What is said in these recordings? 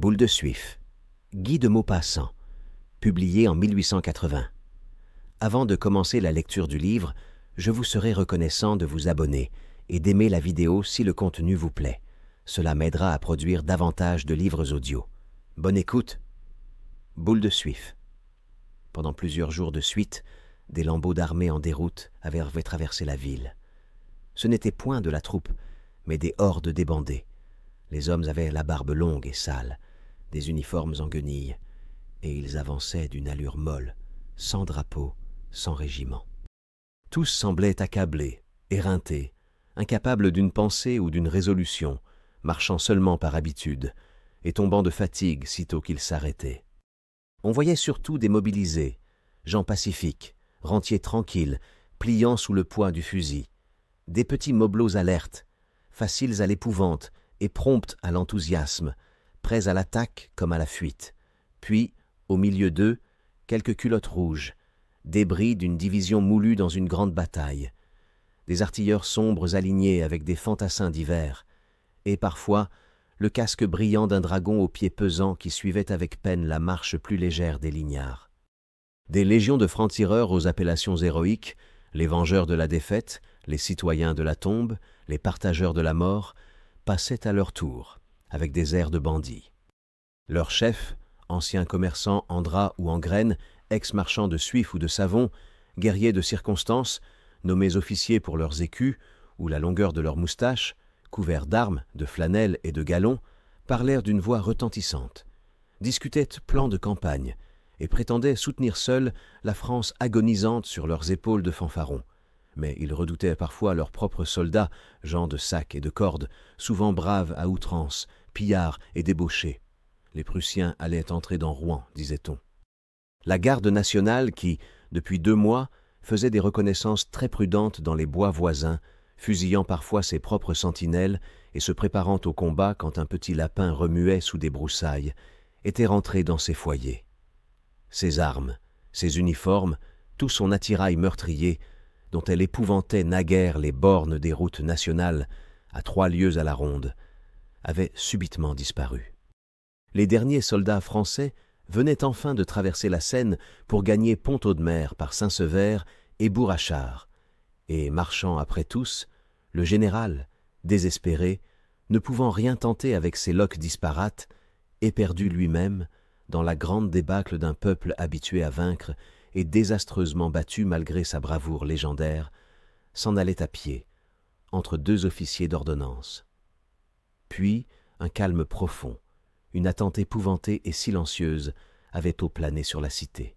Boule de Suif, Guy de Maupassant, publié en 1880. Avant de commencer la lecture du livre, je vous serai reconnaissant de vous abonner et d'aimer la vidéo si le contenu vous plaît. Cela m'aidera à produire davantage de livres audio. Bonne écoute. Boule de Suif. Pendant plusieurs jours de suite, des lambeaux d'armée en déroute avaient traversé la ville. Ce n'était point de la troupe, mais des hordes débandées. Les hommes avaient la barbe longue et sale, des uniformes en guenilles, et ils avançaient d'une allure molle, sans drapeau, sans régiment. Tous semblaient accablés, éreintés, incapables d'une pensée ou d'une résolution, marchant seulement par habitude, et tombant de fatigue sitôt qu'ils s'arrêtaient. On voyait surtout des mobilisés, gens pacifiques, rentiers tranquilles, pliant sous le poids du fusil, des petits mobelots alertes, faciles à l'épouvante et prompts à l'enthousiasme, prêts à l'attaque comme à la fuite. Puis, au milieu d'eux, quelques culottes rouges, débris d'une division moulue dans une grande bataille, des artilleurs sombres alignés avec des fantassins divers, et parfois le casque brillant d'un dragon aux pieds pesants qui suivait avec peine la marche plus légère des lignards. Des légions de francs-tireurs aux appellations héroïques, les vengeurs de la défaite, les citoyens de la tombe, les partageurs de la mort, passaient à leur tour, avec des airs de bandits. Leurs chefs, anciens commerçants en draps ou en graines, ex-marchands de suif ou de savon, guerriers de circonstance, nommés officiers pour leurs écus ou la longueur de leurs moustaches, couverts d'armes, de flanelles et de galons, parlèrent d'une voix retentissante, discutaient plans de campagne et prétendaient soutenir seuls la France agonisante sur leurs épaules de fanfarons. Mais ils redoutaient parfois leurs propres soldats, gens de sacs et de cordes, souvent braves à outrance, pillards et débauchés. Les Prussiens allaient entrer dans Rouen, disait-on. La garde nationale qui, depuis 2 mois, faisait des reconnaissances très prudentes dans les bois voisins, fusillant parfois ses propres sentinelles et se préparant au combat quand un petit lapin remuait sous des broussailles, était rentrée dans ses foyers. Ses armes, ses uniformes, tout son attirail meurtrier, dont elle épouvantait naguère les bornes des routes nationales, à 3 lieues à la ronde, avaient subitement disparu. Les derniers soldats français venaient enfin de traverser la Seine pour gagner Pont-Audemer par Saint-Sever et Bourrachard, et, marchant après tous, le général, désespéré, ne pouvant rien tenter avec ses loques disparates, éperdu lui-même dans la grande débâcle d'un peuple habitué à vaincre et désastreusement battu malgré sa bravoure légendaire, s'en allait à pied, entre 2 officiers d'ordonnance. Puis un calme profond, une attente épouvantée et silencieuse avait tôt plané sur la cité.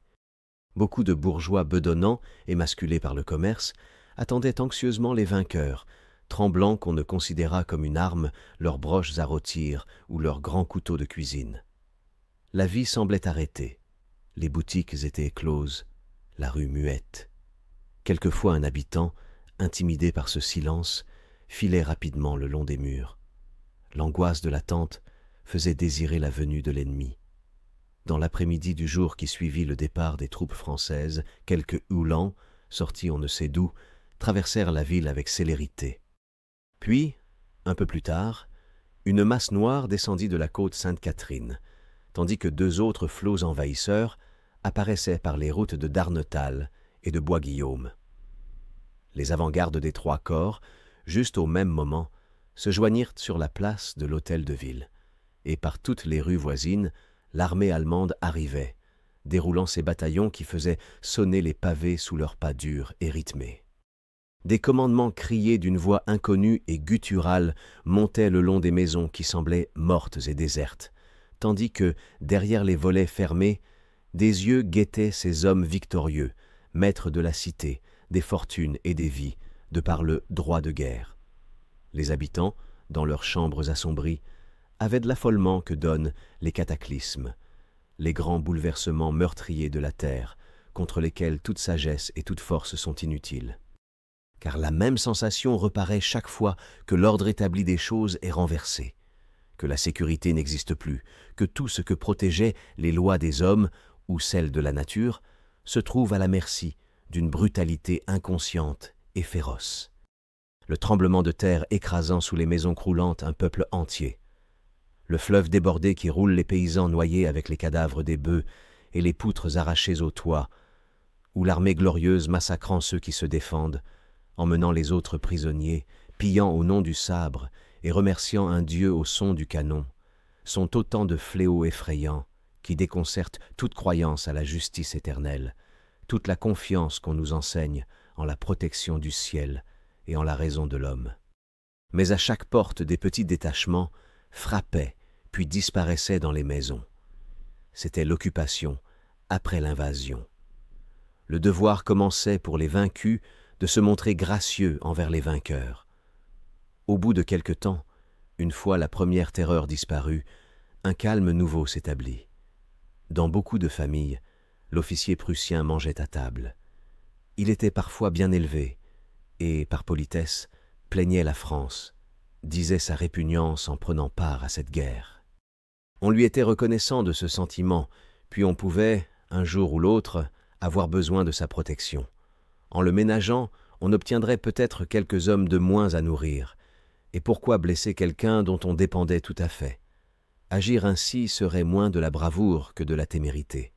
Beaucoup de bourgeois bedonnants, émasculés par le commerce, attendaient anxieusement les vainqueurs, tremblant qu'on ne considérât comme une arme leurs broches à rôtir ou leurs grands couteaux de cuisine. La vie semblait arrêtée. Les boutiques étaient closes, la rue muette. Quelquefois un habitant, intimidé par ce silence, filait rapidement le long des murs. L'angoisse de l'attente faisait désirer la venue de l'ennemi. Dans l'après-midi du jour qui suivit le départ des troupes françaises, quelques uhlans, sortis on ne sait d'où, traversèrent la ville avec célérité. Puis, un peu plus tard, une masse noire descendit de la côte Sainte-Catherine, tandis que 2 autres flots envahisseurs apparaissaient par les routes de Darnetal et de Bois-Guillaume. Les avant-gardes des 3 corps, juste au même moment, se joignirent sur la place de l'hôtel de ville, et par toutes les rues voisines, l'armée allemande arrivait, déroulant ses bataillons qui faisaient sonner les pavés sous leurs pas durs et rythmés. Des commandements criés d'une voix inconnue et gutturale montaient le long des maisons qui semblaient mortes et désertes, tandis que, derrière les volets fermés, des yeux guettaient ces hommes victorieux, maîtres de la cité, des fortunes et des vies, de par le droit de guerre. Les habitants, dans leurs chambres assombries, avaient de l'affolement que donnent les cataclysmes, les grands bouleversements meurtriers de la terre, contre lesquels toute sagesse et toute force sont inutiles. Car la même sensation reparaît chaque fois que l'ordre établi des choses est renversé, que la sécurité n'existe plus, que tout ce que protégeait les lois des hommes ou celles de la nature se trouve à la merci d'une brutalité inconsciente et féroce. Le tremblement de terre écrasant sous les maisons croulantes un peuple entier, le fleuve débordé qui roule les paysans noyés avec les cadavres des bœufs et les poutres arrachées aux toits, ou l'armée glorieuse massacrant ceux qui se défendent, emmenant les autres prisonniers, pillant au nom du sabre et remerciant un Dieu au son du canon, sont autant de fléaux effrayants qui déconcertent toute croyance à la justice éternelle, toute la confiance qu'on nous enseigne en la protection du ciel et en la raison de l'homme. Mais à chaque porte des petits détachements frappaient puis disparaissaient dans les maisons. C'était l'occupation après l'invasion. Le devoir commençait pour les vaincus de se montrer gracieux envers les vainqueurs. Au bout de quelque temps, une fois la première terreur disparue, un calme nouveau s'établit. Dans beaucoup de familles, l'officier prussien mangeait à table. Il était parfois bien élevé et, par politesse, plaignait la France, disait sa répugnance en prenant part à cette guerre. On lui était reconnaissant de ce sentiment, puis on pouvait, un jour ou l'autre, avoir besoin de sa protection. En le ménageant, on obtiendrait peut-être quelques hommes de moins à nourrir. Et pourquoi blesser quelqu'un dont on dépendait tout à fait? Agir ainsi serait moins de la bravoure que de la témérité.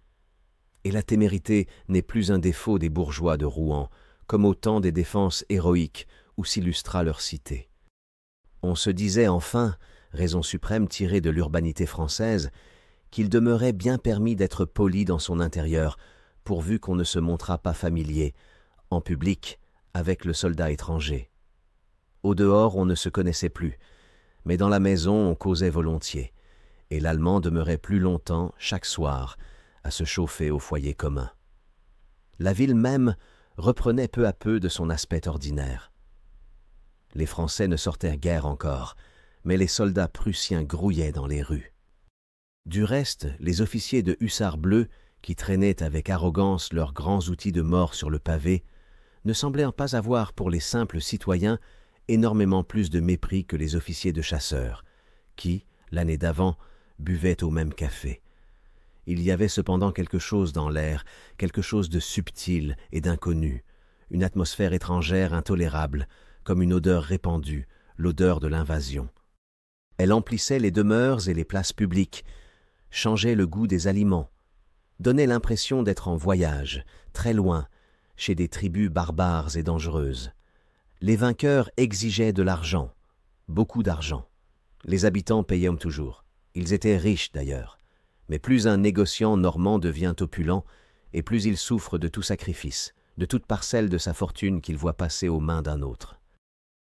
Et la témérité n'est plus un défaut des bourgeois de Rouen, comme au temps des défenses héroïques où s'illustra leur cité. On se disait enfin, raison suprême tirée de l'urbanité française, qu'il demeurait bien permis d'être poli dans son intérieur, pourvu qu'on ne se montrât pas familier, en public, avec le soldat étranger. Au dehors, on ne se connaissait plus, mais dans la maison, on causait volontiers, et l'Allemand demeurait plus longtemps, chaque soir, à se chauffer au foyer commun. La ville même reprenait peu à peu de son aspect ordinaire. Les Français ne sortaient guère encore, mais les soldats prussiens grouillaient dans les rues. Du reste, les officiers de hussards bleus, qui traînaient avec arrogance leurs grands outils de mort sur le pavé, ne semblaient pas avoir pour les simples citoyens énormément plus de mépris que les officiers de chasseurs, qui, l'année d'avant, buvaient au même café. Il y avait cependant quelque chose dans l'air, quelque chose de subtil et d'inconnu, une atmosphère étrangère intolérable, comme une odeur répandue, l'odeur de l'invasion. Elle emplissait les demeures et les places publiques, changeait le goût des aliments, donnait l'impression d'être en voyage, très loin, chez des tribus barbares et dangereuses. Les vainqueurs exigeaient de l'argent, beaucoup d'argent. Les habitants payaient toujours. Ils étaient riches d'ailleurs. Mais plus un négociant normand devient opulent, et plus il souffre de tout sacrifice, de toute parcelle de sa fortune qu'il voit passer aux mains d'un autre.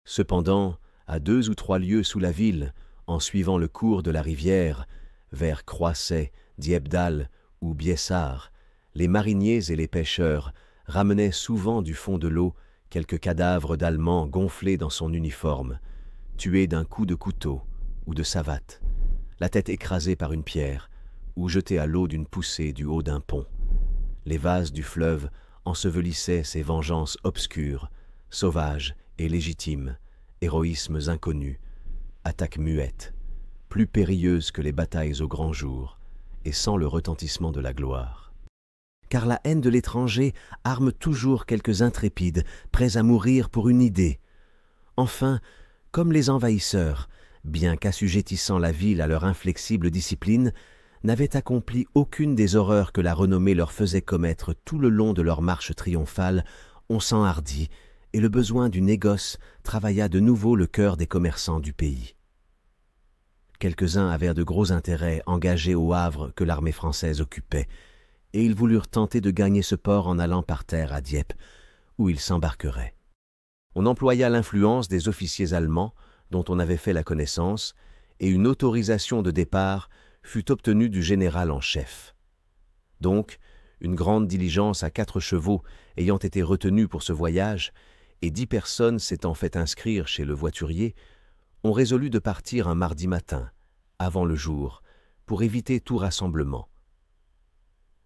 Cependant, à 2 ou 3 lieues sous la ville, en suivant le cours de la rivière, vers Croisset, Dieppedalle ou Biessart, les mariniers et les pêcheurs ramenaient souvent du fond de l'eau quelques cadavres d'Allemands gonflés dans son uniforme, tués d'un coup de couteau ou de savate, la tête écrasée par une pierre, ou jetés à l'eau d'une poussée du haut d'un pont. Les vases du fleuve ensevelissaient ces vengeances obscures, sauvages et légitimes, héroïsmes inconnus, attaques muettes, plus périlleuses que les batailles au grand jour, et sans le retentissement de la gloire. Car la haine de l'étranger arme toujours quelques intrépides, prêts à mourir pour une idée. Enfin, comme les envahisseurs, bien qu'assujettissant la ville à leur inflexible discipline, n'avaient accompli aucune des horreurs que la renommée leur faisait commettre tout le long de leur marche triomphale, on s'enhardit, et le besoin du négoce travailla de nouveau le cœur des commerçants du pays. Quelques-uns avaient de gros intérêts engagés au Havre que l'armée française occupait, et ils voulurent tenter de gagner ce port en allant par terre à Dieppe, où ils s'embarqueraient. On employa l'influence des officiers allemands, dont on avait fait la connaissance, et une autorisation de départ fut obtenue du général en chef. Donc, une grande diligence à 4 chevaux ayant été retenue pour ce voyage, et 10 personnes s'étant fait inscrire chez le voiturier, on résolut de partir un mardi matin, avant le jour, pour éviter tout rassemblement.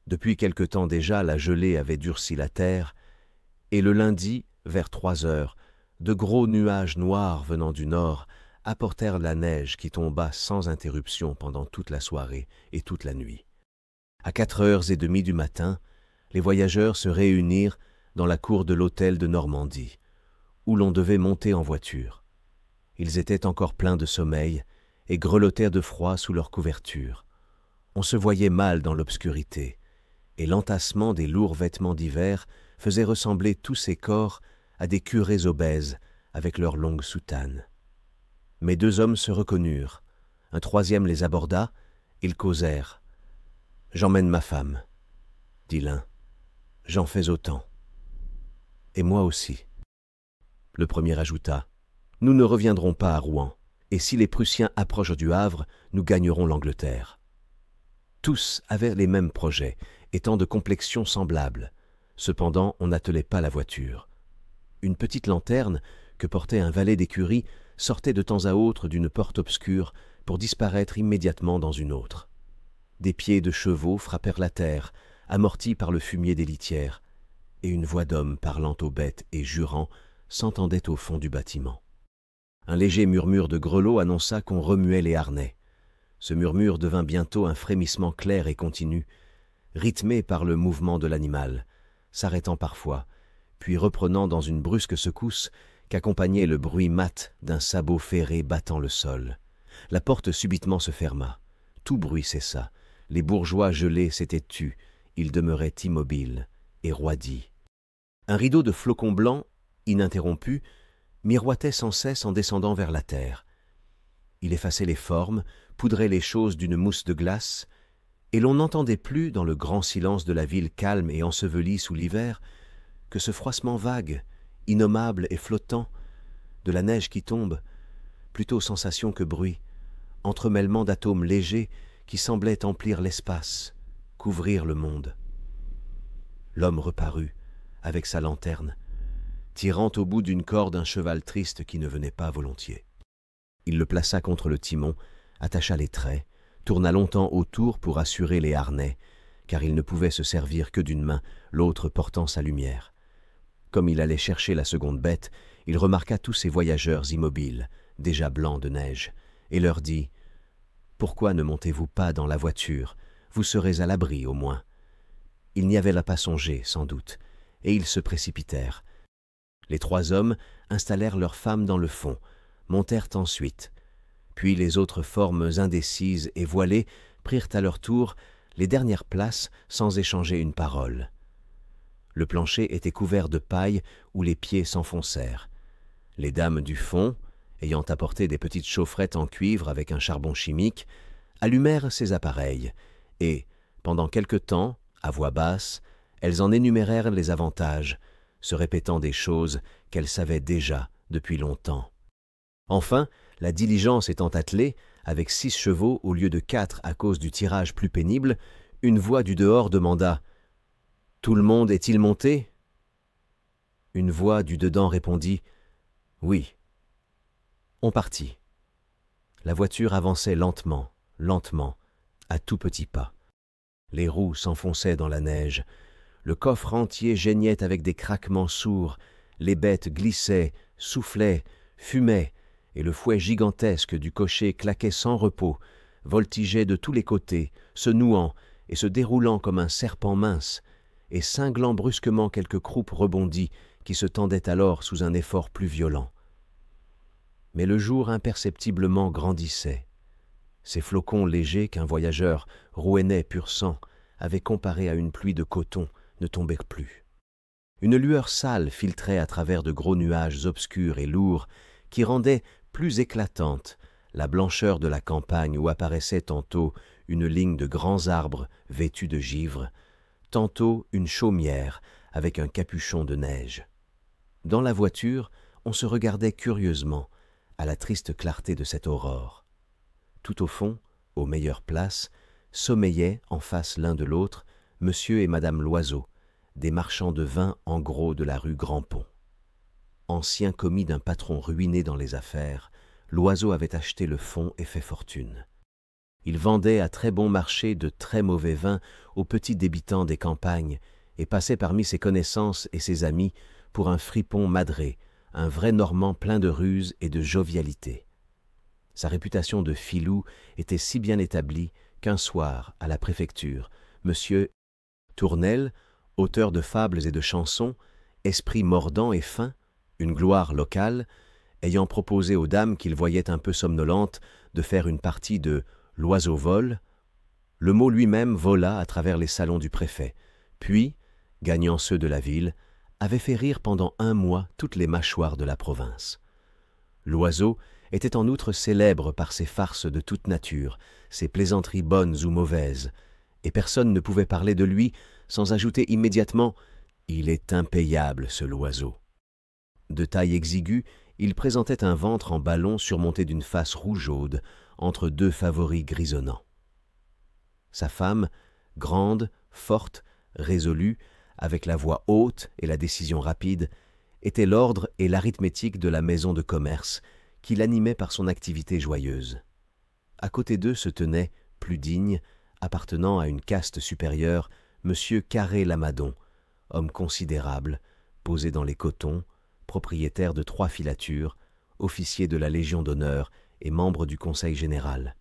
Depuis quelque temps déjà, la gelée avait durci la terre, et le lundi, vers 3 heures, de gros nuages noirs venant du nord apportèrent la neige qui tomba sans interruption pendant toute la soirée et toute la nuit. À 4h30 du matin, les voyageurs se réunirent dans la cour de l'hôtel de Normandie, où l'on devait monter en voiture. Ils étaient encore pleins de sommeil, et grelottèrent de froid sous leurs couvertures. On se voyait mal dans l'obscurité, et l'entassement des lourds vêtements d'hiver faisait ressembler tous ces corps à des curés obèses avec leurs longues soutanes. Mais 2 hommes se reconnurent, un 3e les aborda, ils causèrent. « J'emmène ma femme, » dit l'un. « J'en fais autant. »« Et moi aussi. » Le premier ajouta. « Nous ne reviendrons pas à Rouen, et si les Prussiens approchent du Havre, nous gagnerons l'Angleterre. » Tous avaient les mêmes projets, étant de complexion semblable. Cependant, on n'attelait pas la voiture. Une petite lanterne, que portait un valet d'écurie, sortait de temps à autre d'une porte obscure pour disparaître immédiatement dans une autre. Des pieds de chevaux frappèrent la terre, amortis par le fumier des litières, et une voix d'homme parlant aux bêtes et jurant s'entendait au fond du bâtiment. Un léger murmure de grelots annonça qu'on remuait les harnais. Ce murmure devint bientôt un frémissement clair et continu, rythmé par le mouvement de l'animal, s'arrêtant parfois, puis reprenant dans une brusque secousse qu'accompagnait le bruit mat d'un sabot ferré battant le sol. La porte subitement se ferma. Tout bruit cessa. Les bourgeois gelés s'étaient tus. Ils demeuraient immobiles et roidis. Un rideau de flocons blancs, ininterrompu, miroitait sans cesse en descendant vers la terre. Il effaçait les formes, poudrait les choses d'une mousse de glace, et l'on n'entendait plus, dans le grand silence de la ville calme et ensevelie sous l'hiver, que ce froissement vague, innommable et flottant, de la neige qui tombe, plutôt sensation que bruit, entremêlement d'atomes légers qui semblaient emplir l'espace, couvrir le monde. L'homme reparut, avec sa lanterne, tirant au bout d'une corde un cheval triste qui ne venait pas volontiers. Il le plaça contre le timon, attacha les traits, tourna longtemps autour pour assurer les harnais, car il ne pouvait se servir que d'une main, l'autre portant sa lumière. Comme il allait chercher la seconde bête, il remarqua tous ces voyageurs immobiles, déjà blancs de neige, et leur dit « Pourquoi ne montez-vous pas dans la voiture? Vous serez à l'abri au moins. » Ils n'y avaient là pas songé, sans doute, et ils se précipitèrent. Les 3 hommes installèrent leurs femmes dans le fond, montèrent ensuite. Puis les autres formes indécises et voilées prirent à leur tour les dernières places sans échanger une parole. Le plancher était couvert de paille où les pieds s'enfoncèrent. Les dames du fond, ayant apporté des petites chaufferettes en cuivre avec un charbon chimique, allumèrent ces appareils, et, pendant quelque temps, à voix basse, elles en énumérèrent les avantages, se répétant des choses qu'elles savaient déjà depuis longtemps. Enfin, la diligence étant attelée, avec 6 chevaux au lieu de 4 à cause du tirage plus pénible, une voix du dehors demanda « Tout le monde est-il monté ?» Une voix du dedans répondit « Oui. » On partit. La voiture avançait lentement, lentement, à tout petits pas. Les roues s'enfonçaient dans la neige. Le coffre entier geignait avec des craquements sourds. Les bêtes glissaient, soufflaient, fumaient, et le fouet gigantesque du cocher claquait sans repos, voltigeait de tous les côtés, se nouant et se déroulant comme un serpent mince, et cinglant brusquement quelques croupes rebondies qui se tendaient alors sous un effort plus violent. Mais le jour imperceptiblement grandissait. Ces flocons légers qu'un voyageur, rouennais pur sang, avait comparés à une pluie de coton, ne tombaient plus. Une lueur sale filtrait à travers de gros nuages obscurs et lourds qui rendaient plus éclatante la blancheur de la campagne où apparaissait tantôt une ligne de grands arbres vêtus de givre, tantôt une chaumière avec un capuchon de neige. Dans la voiture, on se regardait curieusement à la triste clarté de cette aurore. Tout au fond, aux meilleures places, sommeillaient en face l'un de l'autre Monsieur et Madame Loiseau, des marchands de vin en gros de la rue Grand-Pont. Ancien commis d'un patron ruiné dans les affaires, Loiseau avait acheté le fonds et fait fortune. Il vendait à très bon marché de très mauvais vins aux petits débitants des campagnes et passait parmi ses connaissances et ses amis pour un fripon madré, un vrai Normand plein de ruse et de jovialité. Sa réputation de filou était si bien établie qu'un soir, à la préfecture, M. Tournel, auteur de fables et de chansons, esprit mordant et fin, une gloire locale, ayant proposé aux dames qu'il voyait un peu somnolentes de faire une partie de « l'oiseau vole », le mot lui-même vola à travers les salons du préfet, puis, gagnant ceux de la ville, avait fait rire pendant 1 mois toutes les mâchoires de la province. L'oiseau était en outre célèbre par ses farces de toute nature, ses plaisanteries bonnes ou mauvaises, et personne ne pouvait parler de lui sans ajouter immédiatement « Il est impayable, ce l'oiseau ». De taille exiguë, il présentait un ventre en ballon surmonté d'une face rougeaude, entre 2 favoris grisonnants. Sa femme, grande, forte, résolue, avec la voix haute et la décision rapide, était l'ordre et l'arithmétique de la maison de commerce, qui l'animait par son activité joyeuse. À côté d'eux se tenait, plus digne, appartenant à une caste supérieure, M. Carré-Lamadon, homme considérable, posé dans les cotons, propriétaire de 3 filatures, officier de la Légion d'honneur et membre du Conseil général.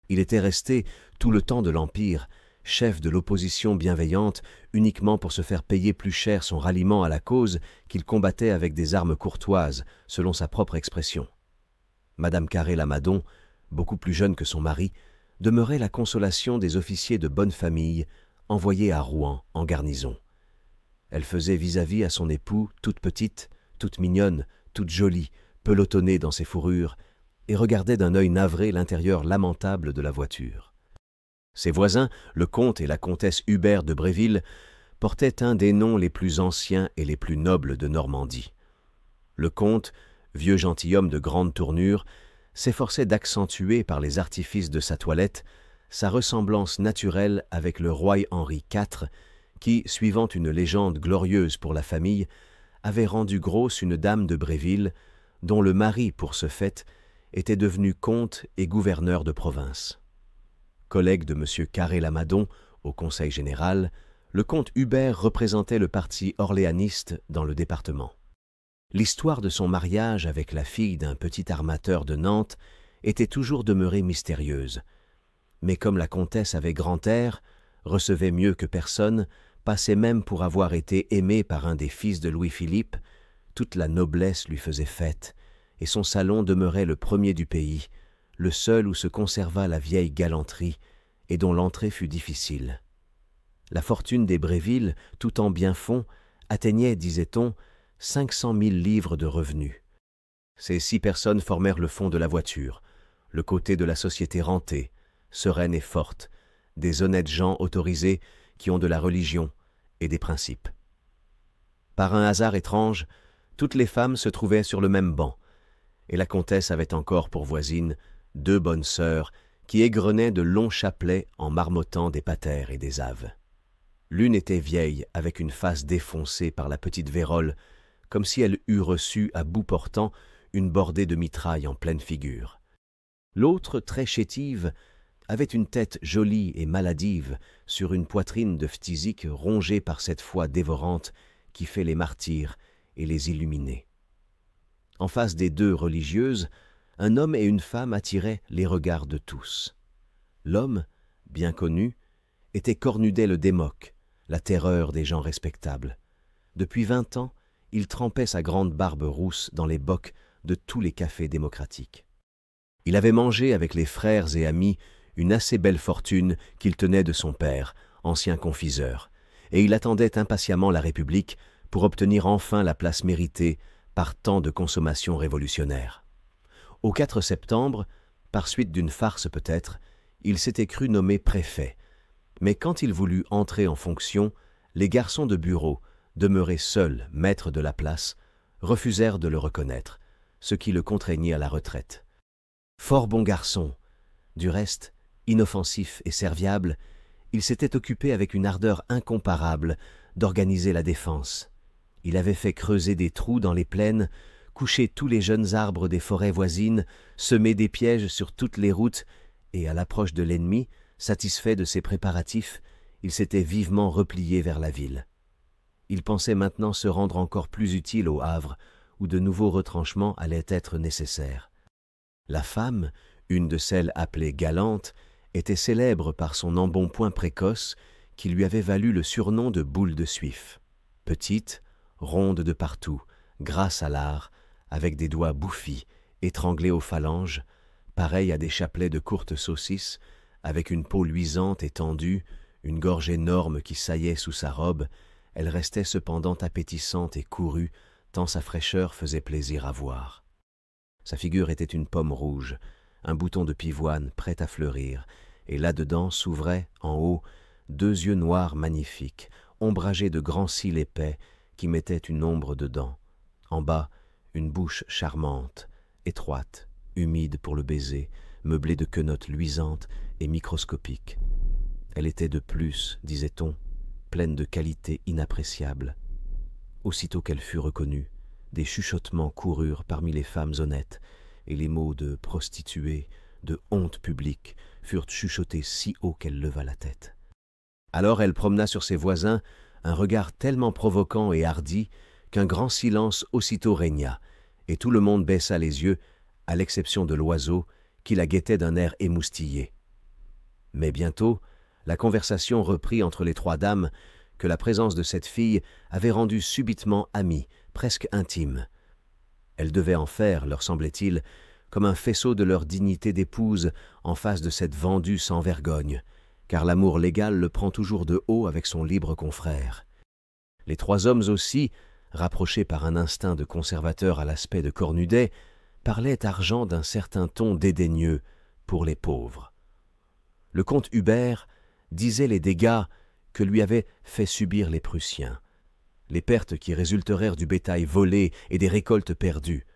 Il était resté, tout le temps de l'Empire, chef de l'opposition bienveillante uniquement pour se faire payer plus cher son ralliement à la cause qu'il combattait avec des armes courtoises, selon sa propre expression. Madame Carré-Lamadon, beaucoup plus jeune que son mari, demeurait la consolation des officiers de bonne famille envoyés à Rouen en garnison. Elle faisait vis-à-vis à son époux, toute petite, toute mignonne, toute jolie, pelotonnée dans ses fourrures, et regardait d'un œil navré l'intérieur lamentable de la voiture. Ses voisins, le comte et la comtesse Hubert de Bréville, portaient un des noms les plus anciens et les plus nobles de Normandie. Le comte, vieux gentilhomme de grande tournure, s'efforçait d'accentuer par les artifices de sa toilette sa ressemblance naturelle avec le roi Henri IV, qui, suivant une légende glorieuse pour la famille, avait rendu grosse une dame de Bréville, dont le mari, pour ce fait, était devenu comte et gouverneur de province. Collègue de M. Carré-Lamadon au Conseil général, le comte Hubert représentait le parti orléaniste dans le département. L'histoire de son mariage avec la fille d'un petit armateur de Nantes était toujours demeurée mystérieuse. Mais comme la comtesse avait grand air, recevait mieux que personne, passait même pour avoir été aimée par un des fils de Louis-Philippe, toute la noblesse lui faisait fête, et son salon demeurait le premier du pays, le seul où se conserva la vieille galanterie et dont l'entrée fut difficile. La fortune des Bréville, tout en biens-fonds, atteignait, disait-on, 500 000 livres de revenus. Ces 6 personnes formèrent le fond de la voiture, le côté de la société rentée, sereine et forte, des honnêtes gens autorisés qui ont de la religion et des principes. Par un hasard étrange, toutes les femmes se trouvaient sur le même banc, et la comtesse avait encore pour voisines 2 bonnes sœurs qui égrenaient de longs chapelets en marmottant des patères et des aves. L'une était vieille, avec une face défoncée par la petite vérole, comme si elle eût reçu à bout portant une bordée de mitraille en pleine figure. L'autre, très chétive, avait une tête jolie et maladive sur une poitrine de phthisique rongée par cette foi dévorante qui fait les martyrs et les illuminés. En face des 2 religieuses, un homme et une femme attiraient les regards de tous. L'homme, bien connu, était Cornudet le Démoc, la terreur des gens respectables. Depuis 20 ans, il trempait sa grande barbe rousse dans les bocs de tous les cafés démocratiques. Il avait mangé avec les frères et amis une assez belle fortune qu'il tenait de son père, ancien confiseur, et il attendait impatiemment la République pour obtenir enfin la place méritée par tant de consommations révolutionnaires. Au 4 septembre, par suite d'une farce peut-être, il s'était cru nommé préfet, mais quand il voulut entrer en fonction, les garçons de bureau, demeurés seuls maîtres de la place, refusèrent de le reconnaître, ce qui le contraignit à la retraite. Fort bon garçon, du reste, inoffensif et serviable, il s'était occupé avec une ardeur incomparable d'organiser la défense. Il avait fait creuser des trous dans les plaines, coucher tous les jeunes arbres des forêts voisines, semer des pièges sur toutes les routes, et à l'approche de l'ennemi, satisfait de ses préparatifs, il s'était vivement replié vers la ville. Il pensait maintenant se rendre encore plus utile au Havre, où de nouveaux retranchements allaient être nécessaires. La femme, une de celles appelées galantes, était célèbre par son embonpoint précoce qui lui avait valu le surnom de boule de suif. Petite, ronde de partout, grasse à l'art, avec des doigts bouffis, étranglés aux phalanges, pareils à des chapelets de courtes saucisses, avec une peau luisante et tendue, une gorge énorme qui saillait sous sa robe, elle restait cependant appétissante et courue, tant sa fraîcheur faisait plaisir à voir. Sa figure était une pomme rouge, un bouton de pivoine prêt à fleurir, et là-dedans s'ouvraient, en haut, 2 yeux noirs magnifiques, ombragés de grands cils épais, qui mettaient une ombre dedans. En bas, une bouche charmante, étroite, humide pour le baiser, meublée de quenottes luisantes et microscopiques. Elle était de plus, disait-on, pleine de qualités inappréciables. Aussitôt qu'elle fut reconnue, des chuchotements coururent parmi les femmes honnêtes, et les mots de prostituée, de honte publique, furent chuchotés si haut qu'elle leva la tête. Alors elle promena sur ses voisins un regard tellement provoquant et hardi qu'un grand silence aussitôt régna, et tout le monde baissa les yeux, à l'exception de l'oiseau, qui la guettait d'un air émoustillé. Mais bientôt, la conversation reprit entre les 3 dames, que la présence de cette fille avait rendues subitement amies, presque intimes. Elles devaient en faire, leur semblait-il, comme un faisceau de leur dignité d'épouse en face de cette vendue sans vergogne, car l'amour légal le prend toujours de haut avec son libre confrère. Les 3 hommes aussi, rapprochés par un instinct de conservateur à l'aspect de Cornudet, parlaient argent d'un certain ton dédaigneux pour les pauvres. Le comte Hubert disait les dégâts que lui avaient fait subir les Prussiens, les pertes qui résultèrent du bétail volé et des récoltes perdues,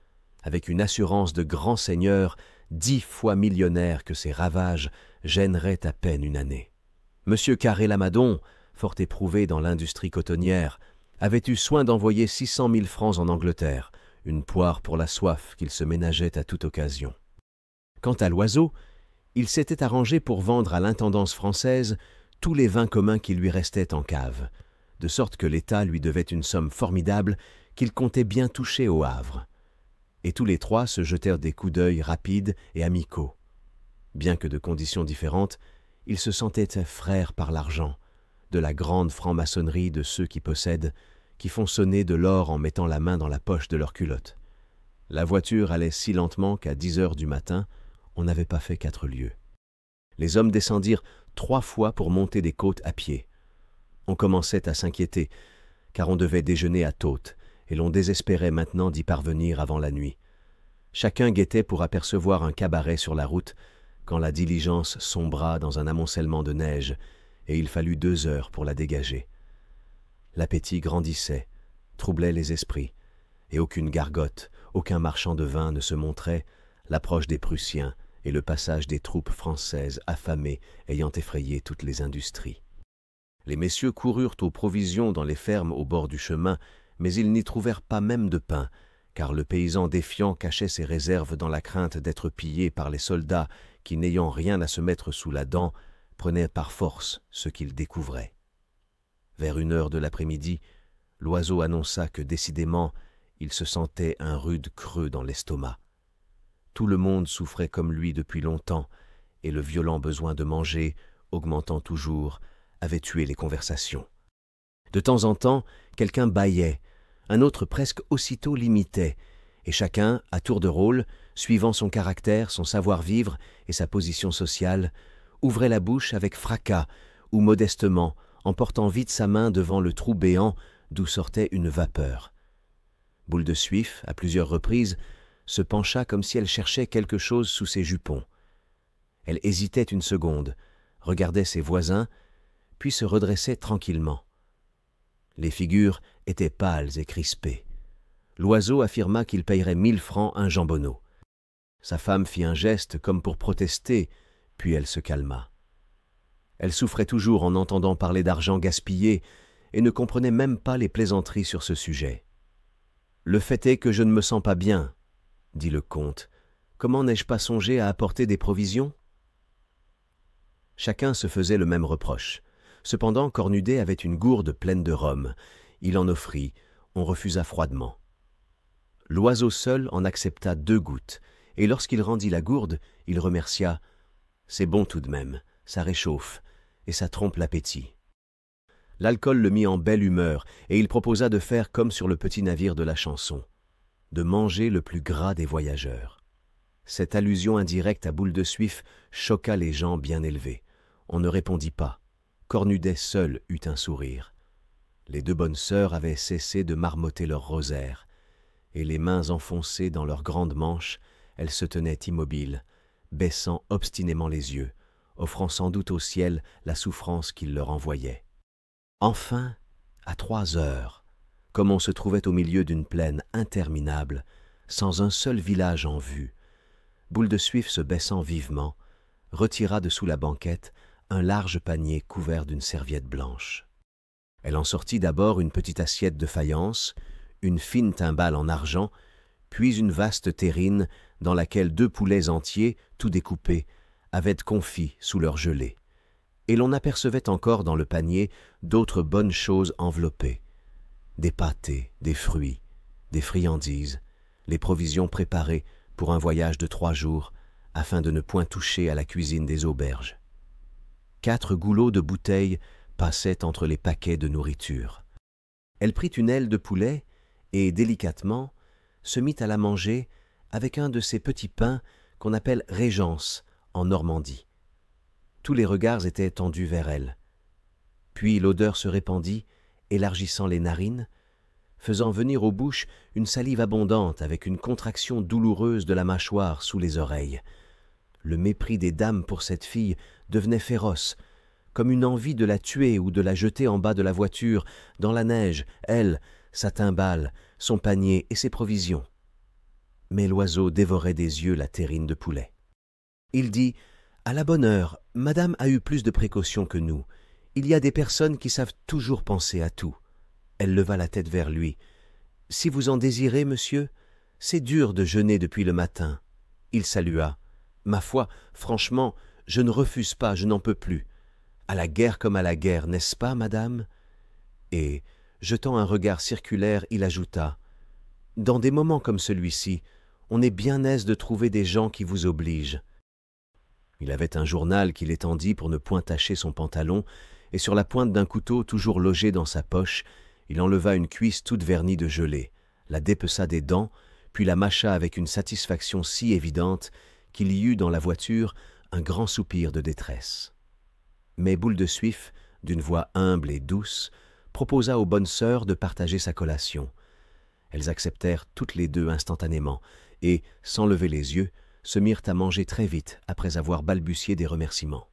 avec une assurance de grand seigneur 10 fois millionnaire que ces ravages gêneraient à peine une année. M. Carré-Lamadon, fort éprouvé dans l'industrie cotonnière, avait eu soin d'envoyer 600 000 francs en Angleterre, une poire pour la soif qu'il se ménageait à toute occasion. Quant à l'oiseau, il s'était arrangé pour vendre à l'intendance française tous les vins communs qui lui restaient en cave, de sorte que l'État lui devait une somme formidable qu'il comptait bien toucher au Havre. Et tous les 3 se jetèrent des coups d'œil rapides et amicaux. Bien que de conditions différentes, ils se sentaient frères par l'argent, de la grande franc-maçonnerie de ceux qui possèdent, qui font sonner de l'or en mettant la main dans la poche de leur culotte. La voiture allait si lentement qu'à 10 heures du matin, on n'avait pas fait 4 lieues. Les hommes descendirent 3 fois pour monter des côtes à pied. On commençait à s'inquiéter, car on devait déjeuner à Tôtes, et l'on désespérait maintenant d'y parvenir avant la nuit. Chacun guettait pour apercevoir un cabaret sur la route, quand la diligence sombra dans un amoncellement de neige, et il fallut 2 heures pour la dégager. L'appétit grandissait, troublait les esprits, et aucune gargote, aucun marchand de vin ne se montrait, l'approche des Prussiens et le passage des troupes françaises affamées ayant effrayé toutes les industries. Les messieurs coururent aux provisions dans les fermes au bord du chemin, mais ils n'y trouvèrent pas même de pain, car le paysan défiant cachait ses réserves dans la crainte d'être pillé par les soldats qui, n'ayant rien à se mettre sous la dent, prenaient par force ce qu'ils découvraient. Vers 1 heure de l'après-midi, l'oiseau annonça que décidément il se sentait un rude creux dans l'estomac. Tout le monde souffrait comme lui depuis longtemps, et le violent besoin de manger, augmentant toujours, avait tué les conversations. De temps en temps, quelqu'un bâillait, un autre presque aussitôt l'imitait, et chacun, à tour de rôle, suivant son caractère, son savoir-vivre et sa position sociale, ouvrait la bouche avec fracas ou modestement, en portant vite sa main devant le trou béant d'où sortait une vapeur. Boule de Suif, à plusieurs reprises, se pencha comme si elle cherchait quelque chose sous ses jupons. Elle hésitait une seconde, regardait ses voisins, puis se redressait tranquillement. Les figures étaient pâles et crispées. L'oiseau affirma qu'il payerait 1000 francs un jambonneau. Sa femme fit un geste comme pour protester, puis elle se calma. Elle souffrait toujours en entendant parler d'argent gaspillé et ne comprenait même pas les plaisanteries sur ce sujet. « Le fait est que je ne me sens pas bien, » dit le comte. « Comment n'ai-je pas songé à apporter des provisions ?» Chacun se faisait le même reproche. Cependant, Cornudet avait une gourde pleine de rhum. Il en offrit, on refusa froidement. L'oiseau seul en accepta 2 gouttes, et lorsqu'il rendit la gourde, il remercia « C'est bon tout de même, ça réchauffe, et ça trompe l'appétit. » L'alcool le mit en belle humeur, et il proposa de faire comme sur le petit navire de la chanson, de manger le plus gras des voyageurs. Cette allusion indirecte à Boule de Suif choqua les gens bien élevés. On ne répondit pas. Cornudet seul eut un sourire. Les deux bonnes sœurs avaient cessé de marmotter leur rosaire, et les mains enfoncées dans leurs grandes manches, elles se tenaient immobiles, baissant obstinément les yeux, offrant sans doute au ciel la souffrance qu'il leur envoyait. Enfin, à 3 heures, comme on se trouvait au milieu d'une plaine interminable, sans un seul village en vue, Boule de Suif se baissant vivement, retira de sous la banquette un large panier couvert d'une serviette blanche. Elle en sortit d'abord une petite assiette de faïence, une fine timbale en argent, puis une vaste terrine dans laquelle 2 poulets entiers, tout découpés, avaient confit sous leur gelée. Et l'on apercevait encore dans le panier d'autres bonnes choses enveloppées, des pâtés, des fruits, des friandises, les provisions préparées pour un voyage de 3 jours, afin de ne point toucher à la cuisine des auberges. 4 goulots de bouteilles passaient entre les paquets de nourriture. Elle prit une aile de poulet et, délicatement, se mit à la manger avec un de ces petits pains qu'on appelle régence en Normandie. Tous les regards étaient tendus vers elle. Puis l'odeur se répandit, élargissant les narines, faisant venir aux bouches une salive abondante avec une contraction douloureuse de la mâchoire sous les oreilles. Le mépris des dames pour cette fille devenait féroce, comme une envie de la tuer ou de la jeter en bas de la voiture, dans la neige, elle, sa timbale, son panier et ses provisions. Mais l'oiseau dévorait des yeux la terrine de poulet. Il dit « À la bonne heure, madame a eu plus de précautions que nous. Il y a des personnes qui savent toujours penser à tout. » Elle leva la tête vers lui. « Si vous en désirez, monsieur, c'est dur de jeûner depuis le matin. » Il salua. « Ma foi, franchement, je ne refuse pas, je n'en peux plus. À la guerre comme à la guerre, n'est-ce pas, madame ?» Et, jetant un regard circulaire, il ajouta « Dans des moments comme celui-ci, on est bien aise de trouver des gens qui vous obligent. » Il avait un journal qu'il étendit pour ne point tacher son pantalon, et sur la pointe d'un couteau toujours logé dans sa poche, il enleva une cuisse toute vernie de gelée, la dépeça des dents, puis la mâcha avec une satisfaction si évidente qu'il y eut dans la voiture un grand soupir de détresse. Mais Boule de Suif, d'une voix humble et douce, proposa aux bonnes sœurs de partager sa collation. Elles acceptèrent toutes les 2 instantanément, et, sans lever les yeux, se mirent à manger très vite après avoir balbutié des remerciements.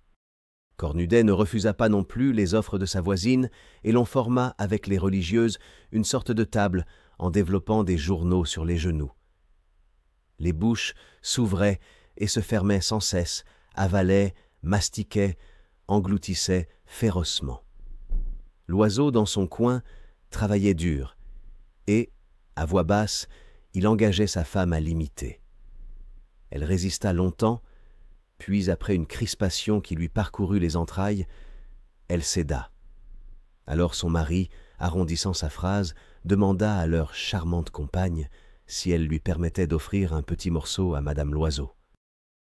Cornudet ne refusa pas non plus les offres de sa voisine, et l'on forma avec les religieuses une sorte de table en développant des journaux sur les genoux. Les bouches s'ouvraient et se fermaient sans cesse, avalaient, mastiquaient, engloutissaient férocement. L'oiseau, dans son coin, travaillait dur, et, à voix basse, il engageait sa femme à l'imiter. Elle résista longtemps, puis après une crispation qui lui parcourut les entrailles, elle céda. Alors son mari, arrondissant sa phrase, demanda à leur charmante compagne si elle lui permettait d'offrir un petit morceau à madame Loiseau.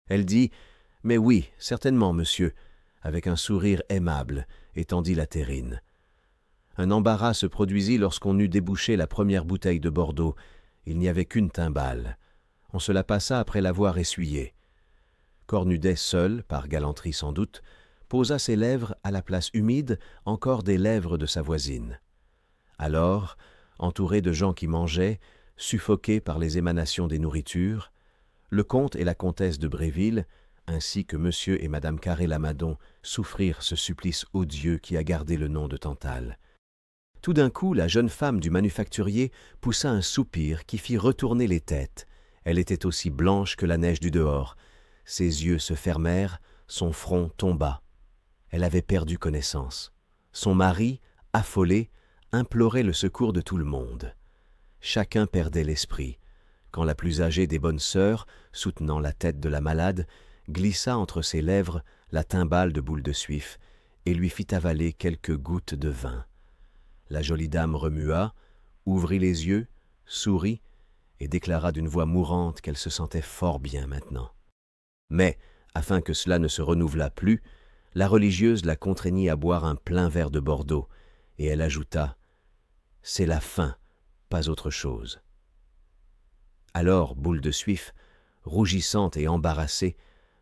Elle dit « Mais oui, certainement, monsieur », avec un sourire aimable, et tendit la terrine. Un embarras se produisit lorsqu'on eut débouché la première bouteille de Bordeaux. Il n'y avait qu'une timbale. On se la passa après l'avoir essuyée. Cornudet seul, par galanterie sans doute, posa ses lèvres à la place humide encore des lèvres de sa voisine. Alors, entouré de gens qui mangeaient, suffoqués par les émanations des nourritures, le comte et la comtesse de Bréville, ainsi que monsieur et madame Carré-Lamadon, souffrirent ce supplice odieux qui a gardé le nom de Tantale. Tout d'un coup, la jeune femme du manufacturier poussa un soupir qui fit retourner les têtes. Elle était aussi blanche que la neige du dehors. Ses yeux se fermèrent, son front tomba. Elle avait perdu connaissance. Son mari, affolé, implorait le secours de tout le monde. Chacun perdait l'esprit, quand la plus âgée des bonnes sœurs, soutenant la tête de la malade, glissa entre ses lèvres la timbale de Boule de Suif et lui fit avaler quelques gouttes de vin. La jolie dame remua, ouvrit les yeux, sourit et déclara d'une voix mourante qu'elle se sentait fort bien maintenant. Mais, afin que cela ne se renouvelât plus, la religieuse la contraignit à boire un plein verre de Bordeaux, et elle ajouta « C'est la faim, pas autre chose. » Alors Boule de Suif, rougissante et embarrassée,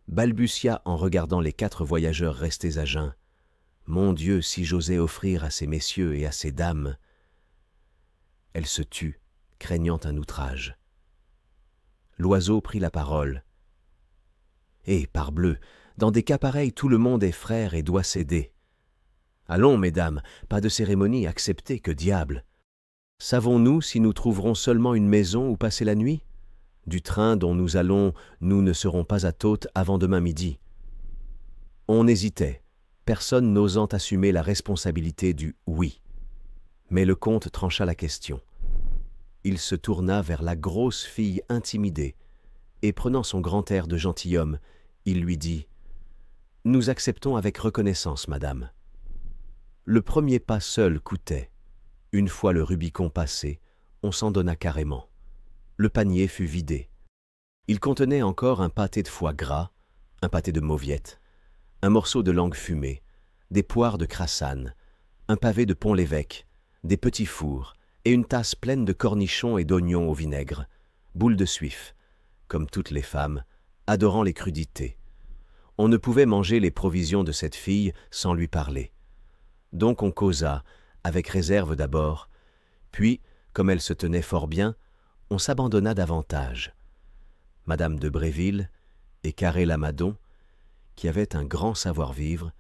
balbutia en regardant les 4 voyageurs restés à jeun. « Mon Dieu, si j'osais offrir à ces messieurs et à ces dames !» Elle se tut, craignant un outrage. Loiseau prit la parole. « Eh, parbleu, dans des cas pareils, tout le monde est frère et doit céder. Allons, mesdames, pas de cérémonie, acceptez, que diable! Savons-nous si nous trouverons seulement une maison où passer la nuit? Du train dont nous allons, nous ne serons pas à Tôtes avant demain midi. » On hésitait, personne n'osant assumer la responsabilité du « oui ». Mais le comte trancha la question. Il se tourna vers la grosse fille intimidée, et prenant son grand air de gentilhomme, il lui dit « Nous acceptons avec reconnaissance, madame. » Le premier pas seul coûtait. Une fois le Rubicon passé, on s'en donna carrément. Le panier fut vidé. Il contenait encore un pâté de foie gras, un pâté de mauviette, un morceau de langue fumée, des poires de crassane, un pavé de Pont-l'Évêque, des petits fours et une tasse pleine de cornichons et d'oignons au vinaigre, boule de suif, comme toutes les femmes, adorant les crudités. On ne pouvait manger les provisions de cette fille sans lui parler. Donc on causa, avec réserve d'abord, puis, comme elle se tenait fort bien, on s'abandonna davantage. Madame de Bréville et Carré Lamadon, qui avaient un grand savoir-vivre,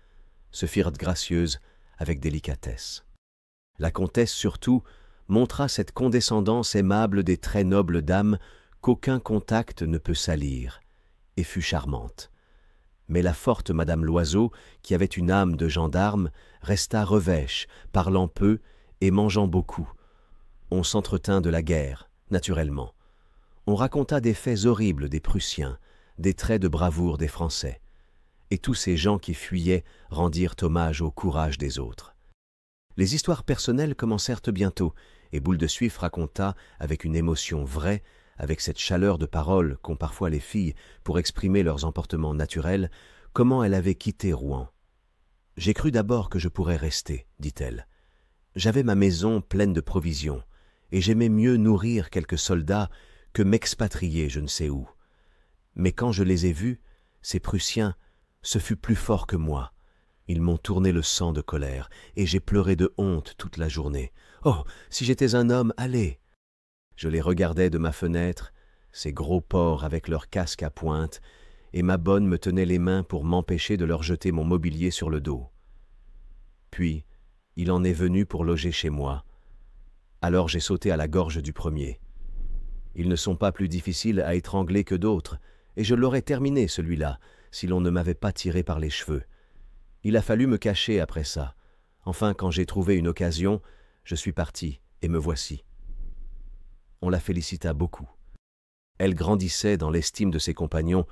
se firent gracieuses avec délicatesse. La comtesse surtout montra cette condescendance aimable des très nobles dames qu'aucun contact ne peut salir, et fut charmante. Mais la forte Madame Loiseau, qui avait une âme de gendarme, resta revêche, parlant peu et mangeant beaucoup. On s'entretint de la guerre, naturellement. On raconta des faits horribles des Prussiens, des traits de bravoure des Français. Et tous ces gens qui fuyaient rendirent hommage au courage des autres. Les histoires personnelles commencèrent bientôt, et Boule de Suif raconta, avec une émotion vraie, avec cette chaleur de parole qu'ont parfois les filles pour exprimer leurs emportements naturels, comment elle avait quitté Rouen. « J'ai cru d'abord que je pourrais rester, dit-elle. J'avais ma maison pleine de provisions, et j'aimais mieux nourrir quelques soldats que m'expatrier je ne sais où. Mais quand je les ai vus, ces Prussiens, ce fut plus fort que moi. Ils m'ont tourné le sang de colère, et j'ai pleuré de honte toute la journée. Oh, si j'étais un homme, allez !» Je les regardais de ma fenêtre, ces gros porcs avec leurs casques à pointe, et ma bonne me tenait les mains pour m'empêcher de leur jeter mon mobilier sur le dos. Puis, il en est venu pour loger chez moi. Alors j'ai sauté à la gorge du premier. Ils ne sont pas plus difficiles à étrangler que d'autres, et je l'aurais terminé, celui-là, si l'on ne m'avait pas tiré par les cheveux. Il a fallu me cacher après ça. Enfin, quand j'ai trouvé une occasion, je suis parti, et me voici. On la félicita beaucoup. Elle grandissait dans l'estime de ses compagnons,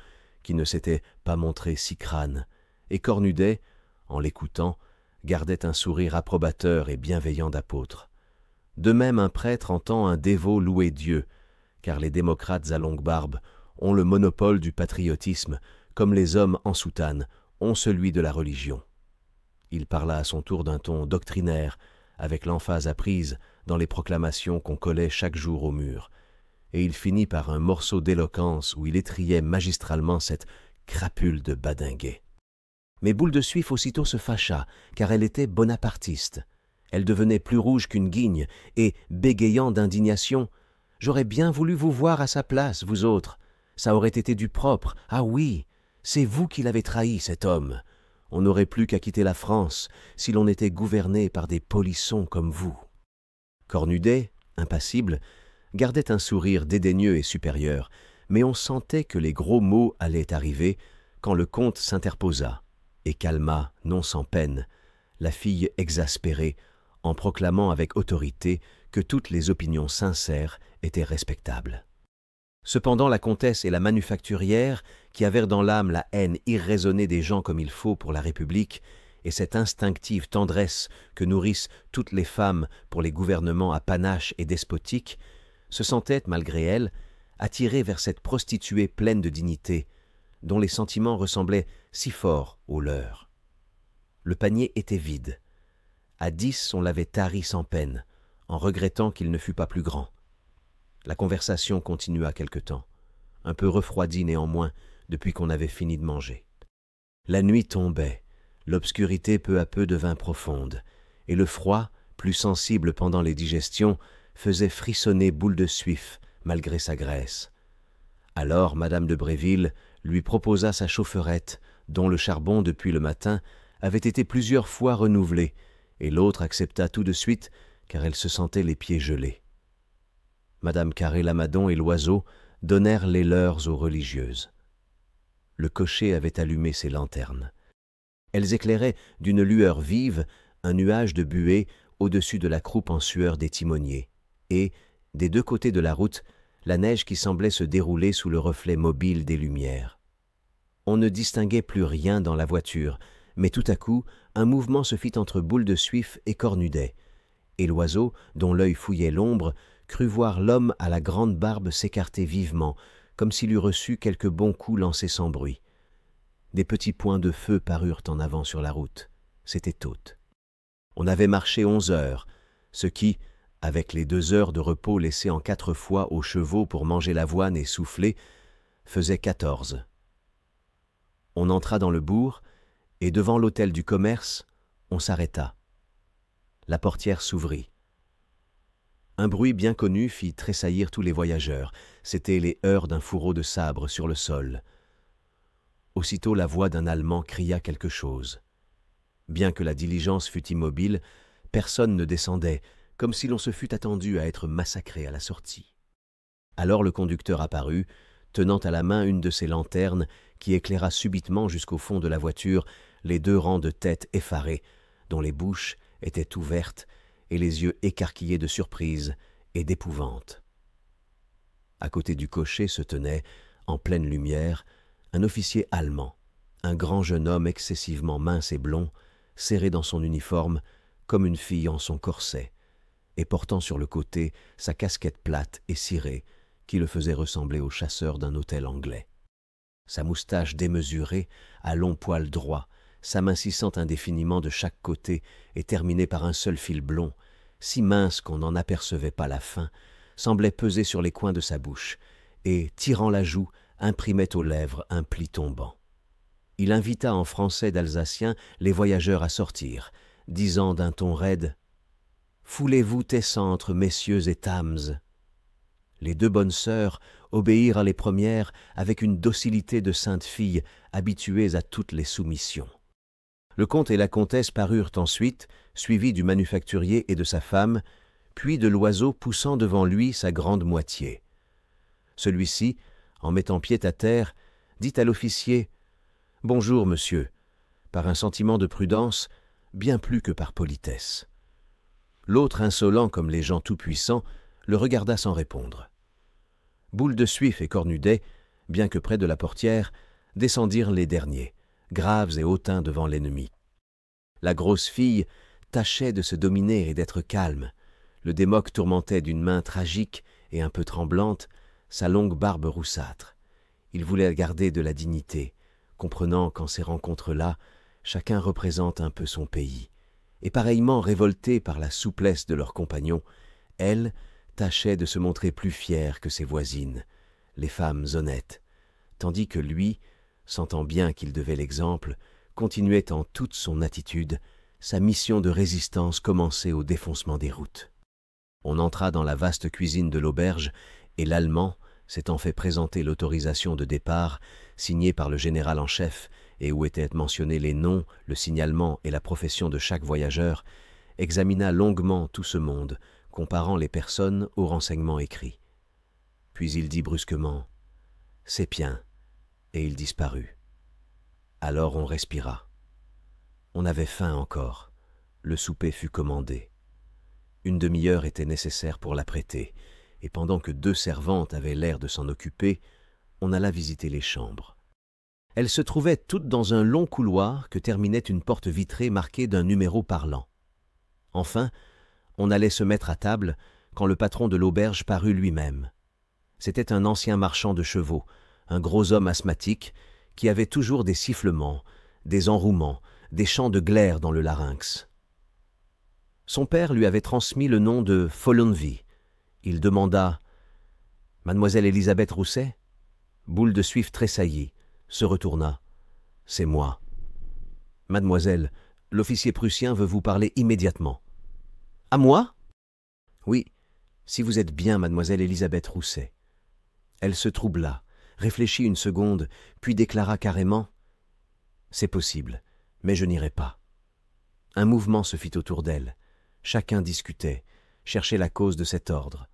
qui ne s'étaient pas montrés si crânes, et Cornudet, en l'écoutant, gardait un sourire approbateur et bienveillant d'apôtre. De même, un prêtre entend un dévot louer Dieu, car les démocrates à longue barbe ont le monopole du patriotisme, comme les hommes en soutane ont celui de la religion. Il parla à son tour d'un ton doctrinaire, avec l'emphase apprise dans les proclamations qu'on collait chaque jour au mur, et il finit par un morceau d'éloquence où il étrillait magistralement cette crapule de badinguet. Mais Boule de Suif aussitôt se fâcha, car elle était bonapartiste. Elle devenait plus rouge qu'une guigne, et, bégayant d'indignation, « J'aurais bien voulu vous voir à sa place, vous autres. Ça aurait été du propre. Ah oui, c'est vous qui l'avez trahi, cet homme. On n'aurait plus qu'à quitter la France si l'on était gouverné par des polissons comme vous. » Cornudet, impassible, gardait un sourire dédaigneux et supérieur, mais on sentait que les gros mots allaient arriver quand le comte s'interposa et calma, non sans peine, la fille exaspérée en proclamant avec autorité que toutes les opinions sincères étaient respectables. Cependant, la comtesse et la manufacturière, qui avaient dans l'âme la haine irraisonnée des gens comme il faut pour la République, et cette instinctive tendresse que nourrissent toutes les femmes pour les gouvernements à panache et despotiques, se sentaient, malgré elles, attirées vers cette prostituée pleine de dignité, dont les sentiments ressemblaient si fort aux leurs. Le panier était vide. À 10, on l'avait tari sans peine, en regrettant qu'il ne fût pas plus grand. La conversation continua quelque temps. un peu refroidi néanmoins depuis qu'on avait fini de manger. La nuit tombait, l'obscurité peu à peu devint profonde, et le froid, plus sensible pendant les digestions, faisait frissonner Boule de Suif malgré sa graisse. Alors madame de Bréville lui proposa sa chaufferette, dont le charbon depuis le matin avait été plusieurs fois renouvelé, et l'autre accepta tout de suite car elle se sentait les pieds gelés. Madame Carré-Lamadon et l'oiseau donnèrent les leurs aux religieuses. Le cocher avait allumé ses lanternes. Elles éclairaient d'une lueur vive un nuage de buée au-dessus de la croupe en sueur des timoniers, et, des deux côtés de la route, la neige qui semblait se dérouler sous le reflet mobile des lumières. On ne distinguait plus rien dans la voiture, mais tout à coup, un mouvement se fit entre Boule de Suif et Cornudet, et l'oiseau, dont l'œil fouillait l'ombre, crut voir l'homme à la grande barbe s'écarter vivement, comme s'il eût reçu quelques bons coups lancés sans bruit. Des petits points de feu parurent en avant sur la route. C'était Tôtes. On avait marché 11 heures, ce qui, avec les 2 heures de repos laissées en 4 fois aux chevaux pour manger l'avoine et souffler, faisait 14. On entra dans le bourg, et devant l'hôtel du commerce, on s'arrêta. La portière s'ouvrit. Un bruit bien connu fit tressaillir tous les voyageurs. C'étaient les heurts d'un fourreau de sabre sur le sol. Aussitôt la voix d'un Allemand cria quelque chose. Bien que la diligence fût immobile, personne ne descendait, comme si l'on se fût attendu à être massacré à la sortie. Alors le conducteur apparut, tenant à la main une de ses lanternes qui éclaira subitement jusqu'au fond de la voiture les 2 rangs de têtes effarées, dont les bouches étaient ouvertes et les yeux écarquillés de surprise et d'épouvante. À côté du cocher se tenait, en pleine lumière, un officier allemand, un grand jeune homme excessivement mince et blond, serré dans son uniforme comme une fille en son corset, et portant sur le côté sa casquette plate et cirée qui le faisait ressembler au chasseur d'un hôtel anglais. Sa moustache démesurée, à longs poils droits, s'amincissant indéfiniment de chaque côté et terminée par un seul fil blond, si mince qu'on n'en apercevait pas la fin, semblait peser sur les coins de sa bouche et, tirant la joue, imprimait aux lèvres un pli tombant. Il invita en français d'alsacien les voyageurs à sortir, disant d'un ton raide « Foulez-vous tes centres, messieurs et dames !» Les 2 bonnes sœurs obéirent les premières avec une docilité de saintes filles habituées à toutes les soumissions. Le comte et la comtesse parurent ensuite, suivis du manufacturier et de sa femme, puis de l'oiseau poussant devant lui sa grande moitié. Celui-ci, en mettant pied à terre, dit à l'officier « Bonjour, monsieur », par un sentiment de prudence, bien plus que par politesse. L'autre, insolent comme les gens tout-puissants, le regarda sans répondre. Boule de Suif et Cornudet, bien que près de la portière, descendirent les derniers, graves et hautains devant l'ennemi. La grosse fille tâchait de se dominer et d'être calme. Le démoc tourmentait d'une main tragique et un peu tremblante sa longue barbe roussâtre. Il voulait garder de la dignité, comprenant qu'en ces rencontres-là, chacun représente un peu son pays. Et pareillement révoltée par la souplesse de leurs compagnons, elle tâchait de se montrer plus fière que ses voisines, les femmes honnêtes, tandis que lui, sentant bien qu'il devait l'exemple, continuait en toute son attitude sa mission de résistance commencée au défoncement des routes. On entra dans la vaste cuisine de l'auberge et l'Allemand, s'étant fait présenter l'autorisation de départ, signée par le général en chef et où étaient mentionnés les noms, le signalement et la profession de chaque voyageur, examina longuement tout ce monde, comparant les personnes aux renseignements écrits. Puis il dit brusquement « C'est bien », et il disparut. Alors on respira. On avait faim encore. Le souper fut commandé. Une demi-heure était nécessaire pour l'apprêter, et pendant que 2 servantes avaient l'air de s'en occuper, on alla visiter les chambres. Elles se trouvaient toutes dans un long couloir que terminait une porte vitrée marquée d'un numéro parlant. Enfin, on allait se mettre à table quand le patron de l'auberge parut lui-même. C'était un ancien marchand de chevaux, un gros homme asthmatique, qui avait toujours des sifflements, des enrouements, des chants de glaire dans le larynx. Son père lui avait transmis le nom de Folonvi. Il demanda « Mademoiselle Élisabeth Rousset ?» Boule de Suif tressaillit, se retourna. « C'est moi. »« Mademoiselle, l'officier prussien veut vous parler immédiatement. »« À moi ?»« Oui, si vous êtes bien mademoiselle Élisabeth Rousset. » Elle se troubla, réfléchit une seconde, puis déclara carrément « C'est possible, mais je n'irai pas. » Un mouvement se fit autour d'elle. Chacun discutait, cherchait la cause de cet ordre.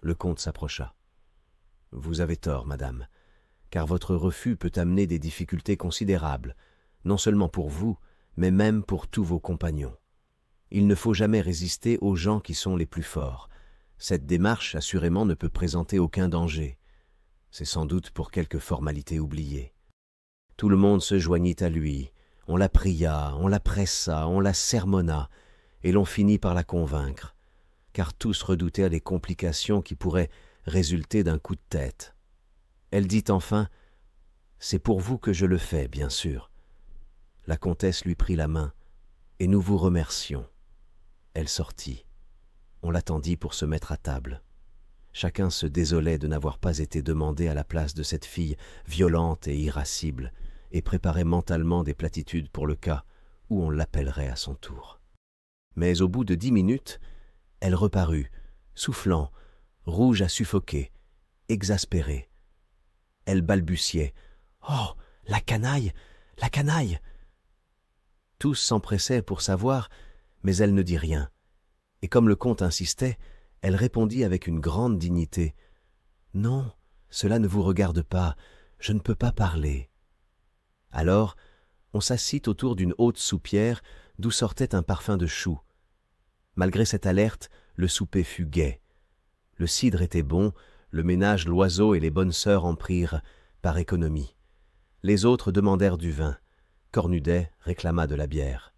Le comte s'approcha. « Vous avez tort, madame, car votre refus peut amener des difficultés considérables, non seulement pour vous, mais même pour tous vos compagnons. Il ne faut jamais résister aux gens qui sont les plus forts. Cette démarche, assurément, ne peut présenter aucun danger. C'est sans doute pour quelque formalité oubliée. » Tout le monde se joignit à lui. On la pria, on la pressa, on la sermonna, et l'on finit par la convaincre, car tous redoutaient les complications qui pourraient résulter d'un coup de tête. Elle dit enfin « C'est pour vous que je le fais, bien sûr. » La comtesse lui prit la main, et nous vous remercions. Elle sortit. On l'attendit pour se mettre à table. Chacun se désolait de n'avoir pas été demandé à la place de cette fille violente et irascible, et préparait mentalement des platitudes pour le cas où on l'appellerait à son tour. Mais au bout de 10 minutes, elle reparut, soufflant, rouge à suffoquer, exaspérée. Elle balbutiait « Oh, la canaille, la canaille !» Tous s'empressaient pour savoir, mais elle ne dit rien. Et comme le comte insistait, elle répondit avec une grande dignité « Non, cela ne vous regarde pas, je ne peux pas parler. » Alors, on s'assit autour d'une haute soupière d'où sortait un parfum de choux. Malgré cette alerte, le souper fut gai. Le cidre était bon, le ménage Loiseau et les bonnes sœurs en prirent par économie. Les autres demandèrent du vin. Cornudet réclama de la bière.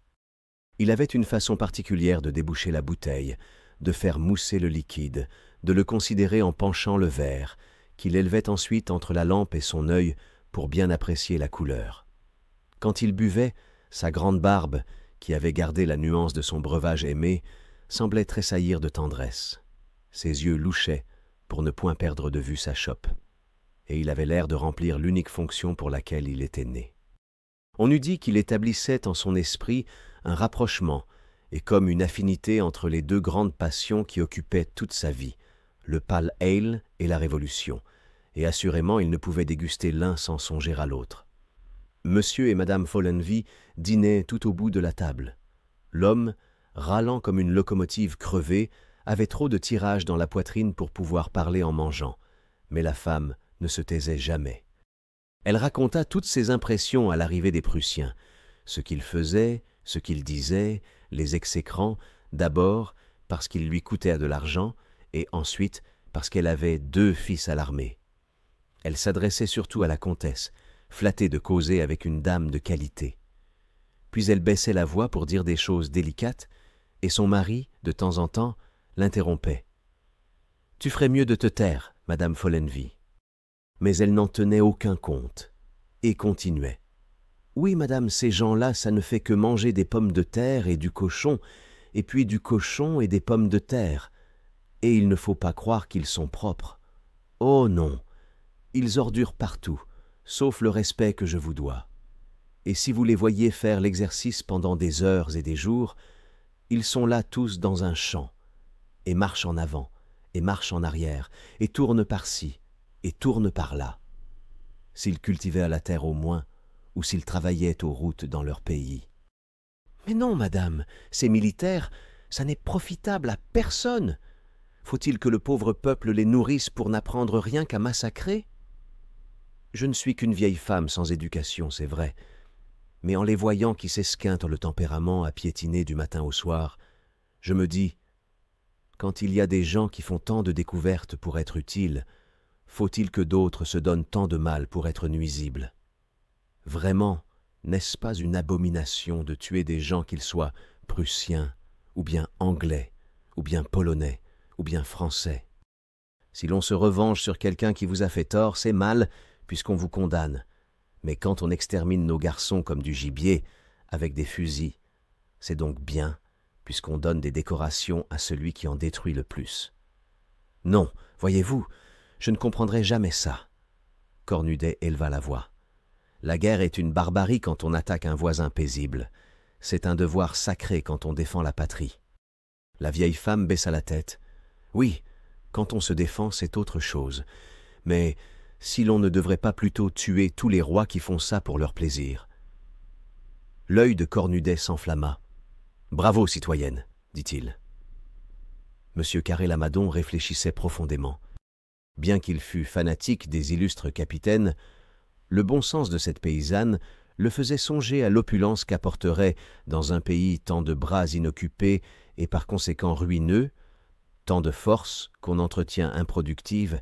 Il avait une façon particulière de déboucher la bouteille, de faire mousser le liquide, de le considérer en penchant le verre, qu'il élevait ensuite entre la lampe et son œil pour bien apprécier la couleur. Quand il buvait, sa grande barbe, qui avait gardé la nuance de son breuvage aimé, semblait tressaillir de tendresse. Ses yeux louchaient pour ne point perdre de vue sa chope, et il avait l'air de remplir l'unique fonction pour laquelle il était né. On eût dit qu'il établissait en son esprit un rapprochement et comme une affinité entre les deux grandes passions qui occupaient toute sa vie, le pale ale et la Révolution, et assurément il ne pouvait déguster l'un sans songer à l'autre. Monsieur et Madame Follenvie dînaient tout au bout de la table. L'homme, râlant comme une locomotive crevée, avait trop de tirage dans la poitrine pour pouvoir parler en mangeant, mais la femme ne se taisait jamais. Elle raconta toutes ses impressions à l'arrivée des Prussiens, ce qu'ils faisaient, ce qu'ils disaient, les exécrant, d'abord parce qu'ils lui coûtaient de l'argent, et ensuite parce qu'elle avait 2 fils à l'armée. Elle s'adressait surtout à la comtesse, flattée de causer avec une dame de qualité. Puis elle baissait la voix pour dire des choses délicates, et son mari, de temps en temps, l'interrompait. « Tu ferais mieux de te taire, Madame Follenvie. » Mais elle n'en tenait aucun compte, et continuait. « Oui, madame, ces gens-là, ça ne fait que manger des pommes de terre et du cochon, et puis du cochon et des pommes de terre. Et il ne faut pas croire qu'ils sont propres. Oh non, ils ordurent partout, sauf le respect que je vous dois. Et si vous les voyez faire l'exercice pendant des heures et des jours, ils sont là tous dans un champ, et marchent en avant, et marchent en arrière, et tournent par-ci, et tournent par-là. S'ils cultivaient la terre au moins, ou s'ils travaillaient aux routes dans leur pays. Mais non, madame, ces militaires, ça n'est profitable à personne. Faut-il que le pauvre peuple les nourrisse pour n'apprendre rien qu'à massacrer? Je ne suis qu'une vieille femme sans éducation, c'est vrai, mais en les voyant qui s'esquintent le tempérament à piétiner du matin au soir, je me dis, quand il y a des gens qui font tant de découvertes pour être utiles, faut-il que d'autres se donnent tant de mal pour être nuisibles? Vraiment, n'est-ce pas une abomination de tuer des gens qu'ils soient prussiens, ou bien anglais, ou bien polonais, ou bien français? Si l'on se revenge sur quelqu'un qui vous a fait tort, c'est mal, puisqu'on vous condamne. Mais quand on extermine nos garçons comme du gibier, avec des fusils, c'est donc bien, puisqu'on donne des décorations à celui qui en détruit le plus. Non, voyez-vous, je ne comprendrai jamais ça. Cornudet éleva la voix. La guerre est une barbarie quand on attaque un voisin paisible. C'est un devoir sacré quand on défend la patrie. La vieille femme baissa la tête. Oui, quand on se défend, c'est autre chose. Mais si l'on ne devrait pas plutôt tuer tous les rois qui font ça pour leur plaisir? L'œil de Cornudet s'enflamma. « Bravo, citoyenne, dit-il. » M. Carré-Lamadon réfléchissait profondément. Bien qu'il fût fanatique des illustres capitaines, le bon sens de cette paysanne le faisait songer à l'opulence qu'apporterait, dans un pays tant de bras inoccupés et par conséquent ruineux, tant de forces qu'on entretient improductives,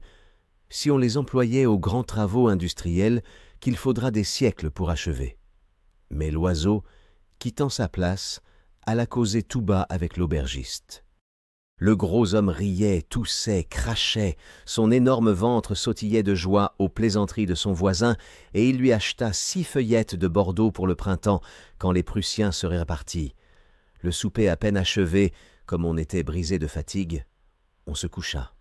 si on les employait aux grands travaux industriels qu'il faudra des siècles pour achever. Mais l'oiseau, quittant sa place, alla causer tout bas avec l'aubergiste. Le gros homme riait, toussait, crachait, son énorme ventre sautillait de joie aux plaisanteries de son voisin, et il lui acheta 6 feuillettes de Bordeaux pour le printemps, quand les Prussiens seraient repartis. Le souper à peine achevé, comme on était brisé de fatigue, on se coucha.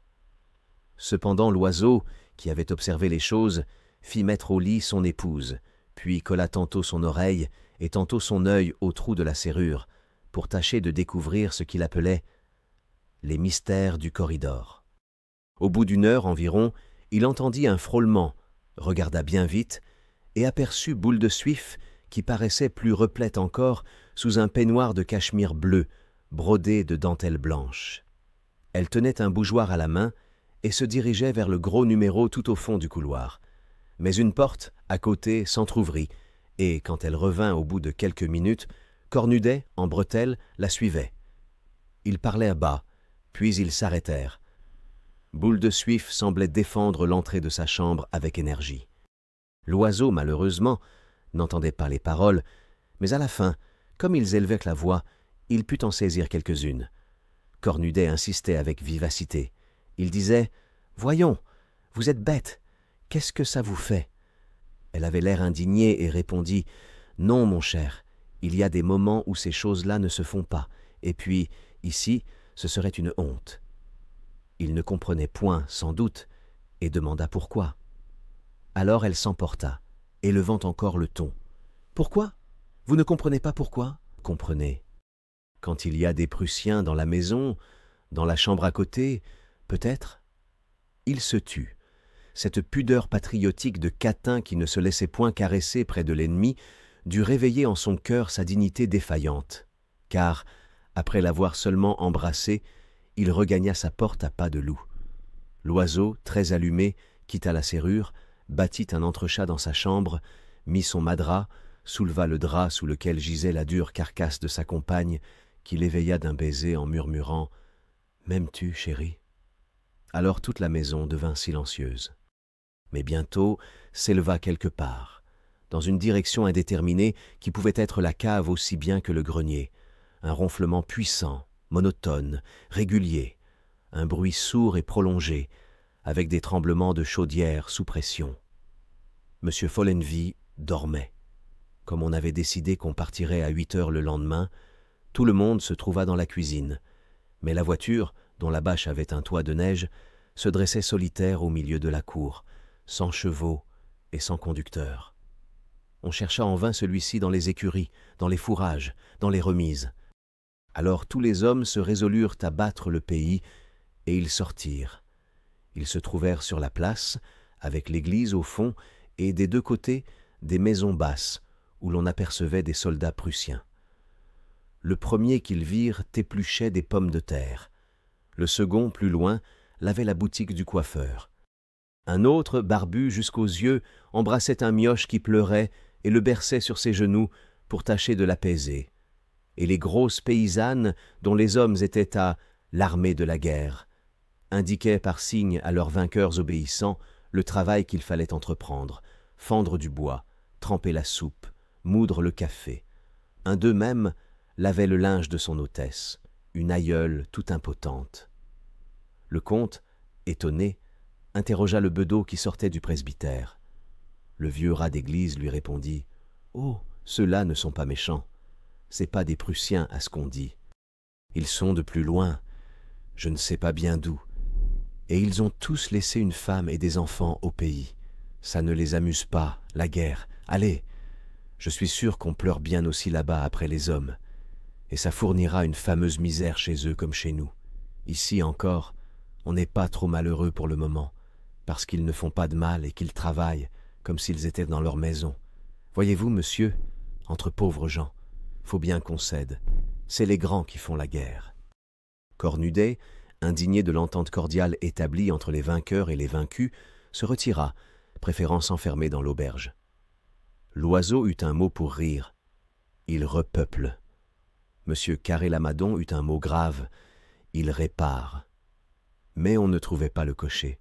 Cependant l'oiseau, qui avait observé les choses, fit mettre au lit son épouse, puis colla tantôt son oreille et tantôt son œil au trou de la serrure, pour tâcher de découvrir ce qu'il appelait les mystères du corridor. Au bout d'1 heure environ, il entendit un frôlement, regarda bien vite, et aperçut Boule de Suif, qui paraissait plus replète encore, sous un peignoir de cachemire bleu, brodé de dentelle blanche. Elle tenait un bougeoir à la main et se dirigeait vers le gros numéro tout au fond du couloir. Mais une porte, à côté, s'entr'ouvrit, et quand elle revint au bout de quelques minutes, Cornudet, en bretelles, la suivait. Ils parlaient bas, puis ils s'arrêtèrent. Boule de Suif semblait défendre l'entrée de sa chambre avec énergie. L'oiseau, malheureusement, n'entendait pas les paroles, mais à la fin, comme ils élevaient la voix, il put en saisir quelques-unes. Cornudet insistait avec vivacité. Il disait « Voyons, vous êtes bête, qu'est-ce que ça vous fait ?» Elle avait l'air indignée et répondit « Non, mon cher, il y a des moments où ces choses-là ne se font pas, et puis, ici, ce serait une honte. » Il ne comprenait point, sans doute, et demanda pourquoi. Alors elle s'emporta, élevant encore le ton. « Pourquoi? Vous ne comprenez pas pourquoi? » « Comprenez. Quand il y a des Prussiens dans la maison, dans la chambre à côté, peut-être. » Il se tut. Cette pudeur patriotique de catin qui ne se laissait point caresser près de l'ennemi dut réveiller en son cœur sa dignité défaillante, car, après l'avoir seulement embrassé, il regagna sa porte à pas de loup. L'oiseau, très allumé, quitta la serrure, battit un entrechat dans sa chambre, mit son madras, souleva le drap sous lequel gisait la dure carcasse de sa compagne, qui l'éveilla d'un baiser en murmurant « M'aimes-tu, chérie ?» Alors toute la maison devint silencieuse. Mais bientôt s'éleva quelque part, dans une direction indéterminée qui pouvait être la cave aussi bien que le grenier, un ronflement puissant, monotone, régulier, un bruit sourd et prolongé, avec des tremblements de chaudière sous pression. M. Follenvie dormait. Comme on avait décidé qu'on partirait à 8 heures le lendemain, tout le monde se trouva dans la cuisine, mais la voiture, dont la bâche avait un toit de neige, se dressait solitaire au milieu de la cour, sans chevaux et sans conducteur. On chercha en vain celui-ci dans les écuries, dans les fourrages, dans les remises. Alors tous les hommes se résolurent à battre le pays, et ils sortirent. Ils se trouvèrent sur la place, avec l'église au fond, et des 2 côtés, des maisons basses, où l'on apercevait des soldats prussiens. Le premier qu'ils virent épluchait des pommes de terre. Le second, plus loin, lavait la boutique du coiffeur. Un autre, barbu jusqu'aux yeux, embrassait un mioche qui pleurait et le berçait sur ses genoux pour tâcher de l'apaiser. Et les grosses paysannes, dont les hommes étaient à « l'armée de la guerre », indiquaient par signe à leurs vainqueurs obéissants le travail qu'il fallait entreprendre, fendre du bois, tremper la soupe, moudre le café. Un d'eux même lavait le linge de son hôtesse, une aïeule tout impotente. Le comte, étonné, interrogea le bedeau qui sortait du presbytère. Le vieux rat d'église lui répondit « Oh, ceux-là ne sont pas méchants. C'est pas des Prussiens à ce qu'on dit. Ils sont de plus loin, je ne sais pas bien d'où, et ils ont tous laissé une femme et des enfants au pays. Ça ne les amuse pas, la guerre. Allez, je suis sûr qu'on pleure bien aussi là-bas après les hommes. Et ça fournira une fameuse misère chez eux comme chez nous. Ici encore, on n'est pas trop malheureux pour le moment, parce qu'ils ne font pas de mal et qu'ils travaillent comme s'ils étaient dans leur maison. Voyez-vous, monsieur, entre pauvres gens, faut bien qu'on cède. C'est les grands qui font la guerre. » Cornudet, indigné de l'entente cordiale établie entre les vainqueurs et les vaincus, se retira, préférant s'enfermer dans l'auberge. Loiseau eut un mot pour rire. Il repeuple. Monsieur Carré-Lamadon eut un mot grave. Il répare. Mais on ne trouvait pas le cocher.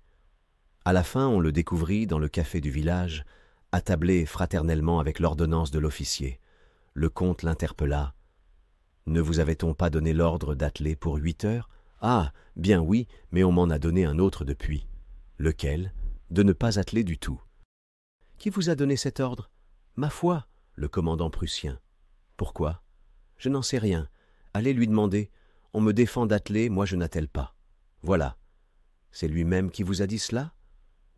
À la fin, on le découvrit dans le café du village, attablé fraternellement avec l'ordonnance de l'officier. Le comte l'interpella. « Ne vous avait-on pas donné l'ordre d'atteler pour 8 heures ? » ?»« Ah, bien oui, mais on m'en a donné un autre depuis. »« Lequel ? » ?»« De ne pas atteler du tout. »« Qui vous a donné cet ordre ? » ?»« Ma foi, le commandant prussien. »« Pourquoi ? » ?»« Je n'en sais rien. Allez lui demander. On me défend d'atteler, moi je n'attelle pas. » »« Voilà. C'est lui-même qui vous a dit cela ? » ?»«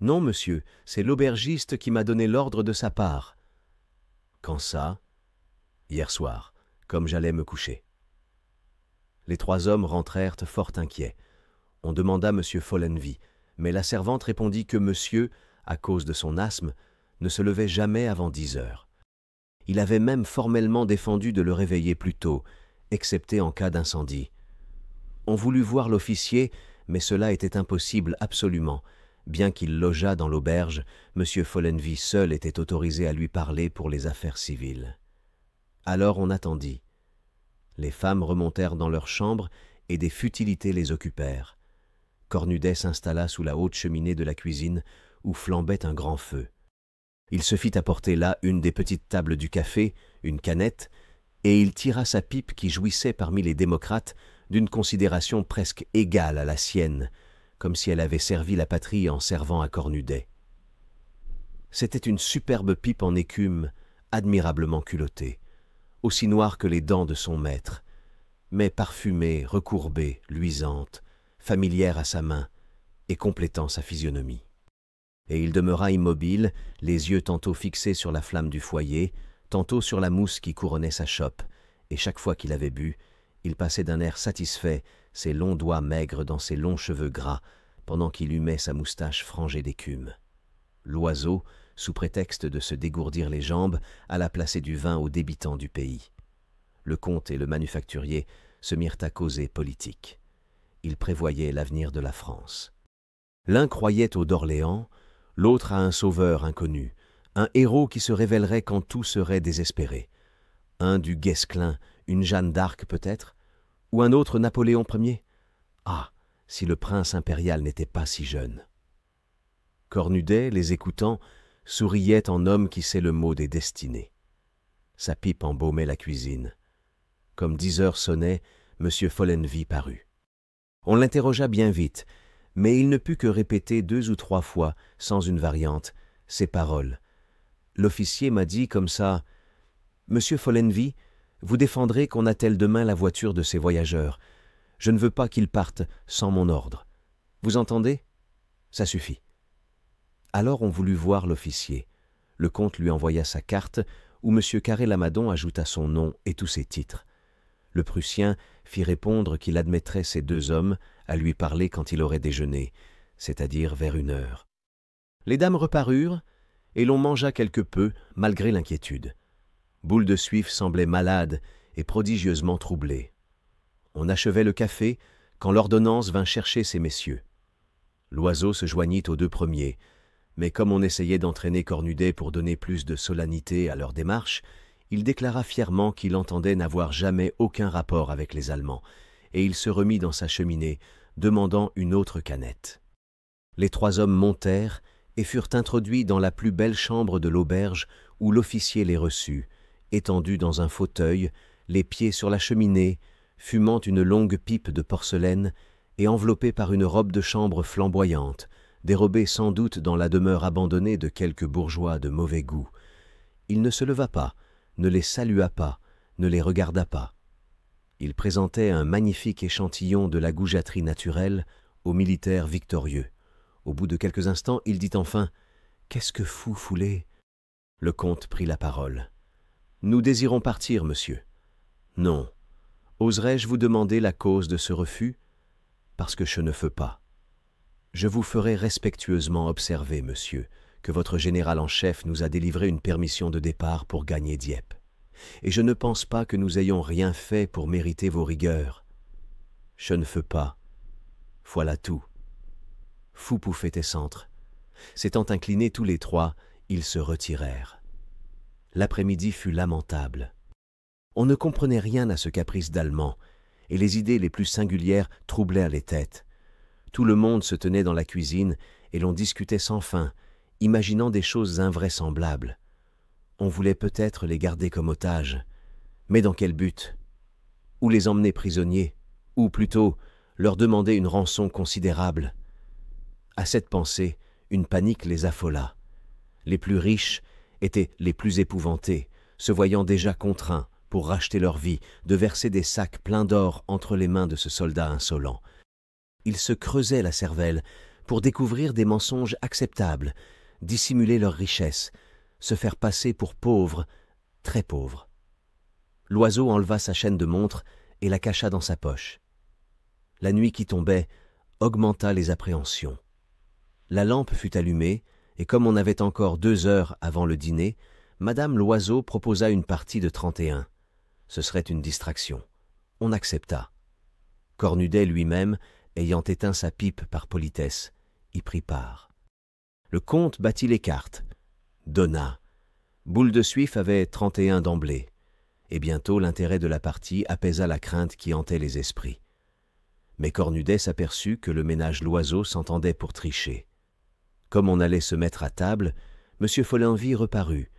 Non, monsieur, c'est l'aubergiste qui m'a donné l'ordre de sa part. »« Quand ça ? » ?»« Hier soir, comme j'allais me coucher. » Les 3 hommes rentrèrent fort inquiets. On demanda M. Follenvie, mais la servante répondit que monsieur, à cause de son asthme, ne se levait jamais avant 10 heures. Il avait même formellement défendu de le réveiller plus tôt, excepté en cas d'incendie. On voulut voir l'officier, mais cela était impossible absolument. Bien qu'il logeât dans l'auberge, M. Follenvie seul était autorisé à lui parler pour les affaires civiles. Alors on attendit. Les femmes remontèrent dans leur chambre et des futilités les occupèrent. Cornudet s'installa sous la haute cheminée de la cuisine où flambait un grand feu. Il se fit apporter là une des petites tables du café, une canette, et il tira sa pipe qui jouissait parmi les démocrates d'une considération presque égale à la sienne, comme si elle avait servi la patrie en servant à Cornudet. C'était une superbe pipe en écume, admirablement culottée, aussi noire que les dents de son maître, mais parfumée, recourbée, luisante, familière à sa main et complétant sa physionomie. Et il demeura immobile, les yeux tantôt fixés sur la flamme du foyer, tantôt sur la mousse qui couronnait sa chope, et chaque fois qu'il avait bu, il passait d'un air satisfait ses longs doigts maigres dans ses longs cheveux gras, pendant qu'il humait sa moustache frangée d'écume. Loiseau, sous prétexte de se dégourdir les jambes, alla placer du vin aux débitants du pays. Le comte et le manufacturier se mirent à causer politique. Ils prévoyaient l'avenir de la France. L'un croyait au d'Orléans, l'autre à un sauveur inconnu, un héros qui se révélerait quand tout serait désespéré. Un du Guesclin, une Jeanne d'Arc peut-être, ou un autre Napoléon Ier. Ah, si le prince impérial n'était pas si jeune. Cornudet, les écoutant, souriait en homme qui sait le mot des destinées. Sa pipe embaumait la cuisine. Comme 10 heures sonnaient, M. Follenvie parut. On l'interrogea bien vite, mais il ne put que répéter 2 ou 3 fois, sans une variante, ces paroles. L'officier m'a dit comme ça, « Monsieur Follenvie, vous défendrez qu'on attelle demain la voiture de ces voyageurs. Je ne veux pas qu'ils partent sans mon ordre. Vous entendez ? Ça suffit. » Alors on voulut voir l'officier. Le comte lui envoya sa carte, où M. Carré-Lamadon ajouta son nom et tous ses titres. Le Prussien fit répondre qu'il admettrait ces 2 hommes à lui parler quand il aurait déjeuné, c'est-à-dire vers 1 heure. Les dames reparurent, et l'on mangea quelque peu, malgré l'inquiétude. Boule de Suif semblait malade et prodigieusement troublée. On achevait le café quand l'ordonnance vint chercher ces messieurs. Loiseau se joignit aux 2 premiers, mais comme on essayait d'entraîner Cornudet pour donner plus de solennité à leur démarche, il déclara fièrement qu'il entendait n'avoir jamais aucun rapport avec les Allemands, et il se remit dans sa cheminée, demandant une autre canette. Les 3 hommes montèrent et furent introduits dans la plus belle chambre de l'auberge où l'officier les reçut, étendu dans un fauteuil, les pieds sur la cheminée, fumant une longue pipe de porcelaine et enveloppé par une robe de chambre flamboyante, dérobée sans doute dans la demeure abandonnée de quelques bourgeois de mauvais goût. Il ne se leva pas, ne les salua pas, ne les regarda pas. Il présentait un magnifique échantillon de la goujaterie naturelle aux militaires victorieux. Au bout de quelques instants, il dit enfin « Qu'est-ce que vous voulez? Le comte prit la parole. Nous désirons partir, monsieur. Non. Oserais-je vous demander la cause de ce refus? Parce que je ne veux pas. Je vous ferai respectueusement observer, monsieur, que votre général en chef nous a délivré une permission de départ pour gagner Dieppe. Et je ne pense pas que nous ayons rien fait pour mériter vos rigueurs. Je ne veux pas. Voilà tout. Vous pouvez descendre. S'étant inclinés tous les trois, ils se retirèrent. L'après-midi fut lamentable. On ne comprenait rien à ce caprice d'Allemand, et les idées les plus singulières troublèrent les têtes. Tout le monde se tenait dans la cuisine, et l'on discutait sans fin, imaginant des choses invraisemblables. On voulait peut-être les garder comme otages. Mais dans quel but? Ou les emmener prisonniers, ou plutôt leur demander une rançon considérable. À cette pensée, une panique les affola. Les plus riches étaient les plus épouvantés, se voyant déjà contraints, pour racheter leur vie, de verser des sacs pleins d'or entre les mains de ce soldat insolent. Ils se creusaient la cervelle pour découvrir des mensonges acceptables, dissimuler leur richesse, se faire passer pour pauvres, très pauvres. Loiseau enleva sa chaîne de montre et la cacha dans sa poche. La nuit qui tombait augmenta les appréhensions. La lampe fut allumée, et comme on avait encore 2 heures avant le dîner, Madame Loiseau proposa une partie de 31. Ce serait une distraction. On accepta. Cornudet lui-même, ayant éteint sa pipe par politesse, y prit part. Le comte battit les cartes, donna. Boule de Suif avait 31 d'emblée, et bientôt l'intérêt de la partie apaisa la crainte qui hantait les esprits. Mais Cornudet s'aperçut que le ménage Loiseau s'entendait pour tricher. Comme on allait se mettre à table, M. Follenvie reparut,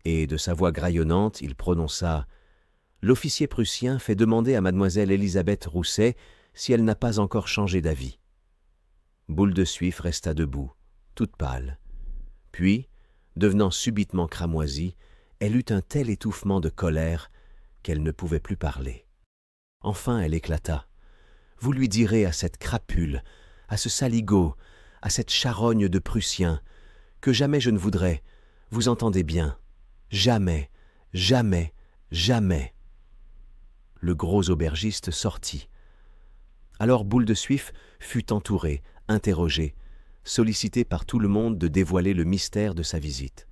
et de sa voix graillonnante, il prononça « L'officier prussien fait demander à mademoiselle Élisabeth Rousset si elle n'a pas encore changé d'avis. » Boule de Suif resta debout, toute pâle. Puis, devenant subitement cramoisie, elle eut un tel étouffement de colère qu'elle ne pouvait plus parler. Enfin elle éclata. « Vous lui direz à cette crapule, à ce saligaud, à cette charogne de Prussien, que jamais je ne voudrais, vous entendez bien, jamais, jamais, jamais. » Le gros aubergiste sortit. Alors Boule de Suif fut entouré, interrogé, sollicité par tout le monde de dévoiler le mystère de sa visite.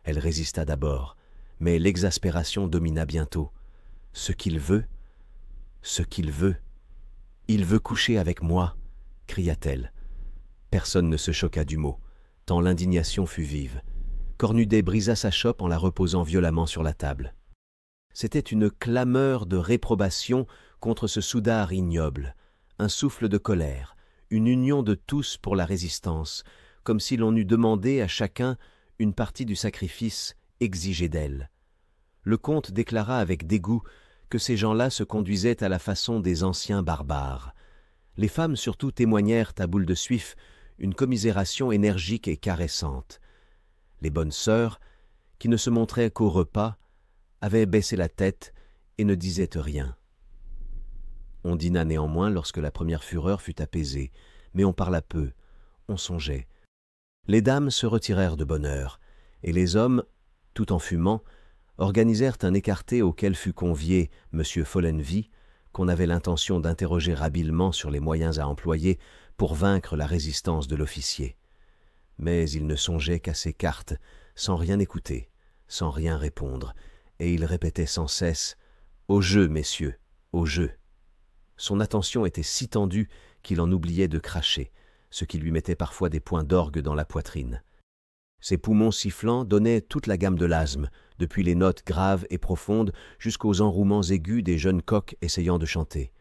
Elle résista d'abord, mais l'exaspération domina bientôt. « Ce qu'il veut, ce qu'il veut. Il veut coucher avec moi, » cria-t-elle. Personne ne se choqua du mot, tant l'indignation fut vive. Cornudet brisa sa chope en la reposant violemment sur la table. C'était une clameur de réprobation contre ce soudard ignoble, un souffle de colère, une union de tous pour la résistance, comme si l'on eût demandé à chacun une partie du sacrifice exigé d'elle. Le comte déclara avec dégoût que ces gens-là se conduisaient à la façon des anciens barbares. Les femmes surtout témoignèrent à Boule de Suif une commisération énergique et caressante. Les bonnes sœurs, qui ne se montraient qu'au repas, avaient baissé la tête et ne disaient rien. On dîna néanmoins lorsque la première fureur fut apaisée, mais on parla peu, on songeait. Les dames se retirèrent de bonne heure, et les hommes, tout en fumant, organisèrent un écarté auquel fut convié M. Follenvie, qu'on avait l'intention d'interroger habilement sur les moyens à employer pour vaincre la résistance de l'officier. Mais il ne songeait qu'à ses cartes, sans rien écouter, sans rien répondre, et il répétait sans cesse « Au jeu, messieurs, au jeu !» Son attention était si tendue qu'il en oubliait de cracher, ce qui lui mettait parfois des points d'orgue dans la poitrine. Ses poumons sifflants donnaient toute la gamme de l'asthme, depuis les notes graves et profondes jusqu'aux enrouements aigus des jeunes coqs essayant de chanter.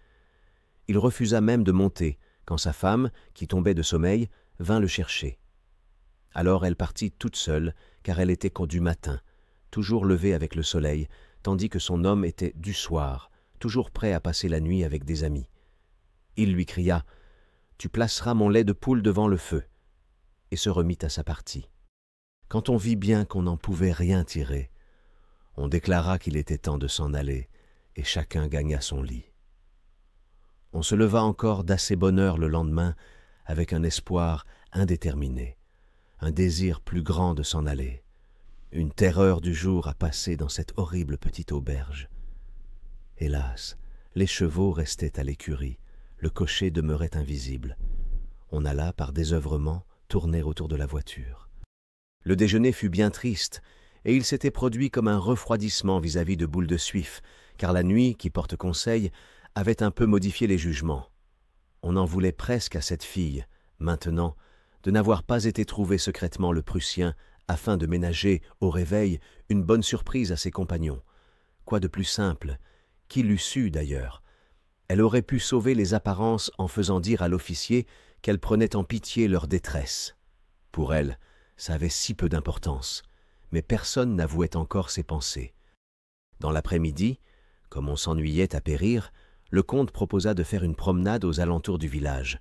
Il refusa même de monter, quand sa femme, qui tombait de sommeil, vint le chercher. Alors elle partit toute seule, car elle était du matin, toujours levée avec le soleil, tandis que son homme était du soir, toujours prêt à passer la nuit avec des amis. Il lui cria « Tu placeras mon lait de poule devant le feu » et se remit à sa partie. Quand on vit bien qu'on n'en pouvait rien tirer, on déclara qu'il était temps de s'en aller, et chacun gagna son lit. On se leva encore d'assez bonne heure le lendemain, avec un espoir indéterminé. un désir plus grand de s'en aller, une terreur du jour à passer dans cette horrible petite auberge. Hélas, les chevaux restaient à l'écurie, le cocher demeurait invisible. On alla, par désœuvrement, tourner autour de la voiture. Le déjeuner fut bien triste, et il s'était produit comme un refroidissement vis-à-vis de Boule de Suif, car la nuit, qui porte conseil, avait un peu modifié les jugements. On en voulait presque à cette fille, maintenant, de n'avoir pas été trouver secrètement le Prussien afin de ménager, au réveil, une bonne surprise à ses compagnons. Quoi de plus simple? Qui l'eût su, d'ailleurs? Elle aurait pu sauver les apparences en faisant dire à l'officier qu'elle prenait en pitié leur détresse. Pour elle, ça avait si peu d'importance, mais personne n'avouait encore ses pensées. Dans l'après-midi, comme on s'ennuyait à périr, le comte proposa de faire une promenade aux alentours du village.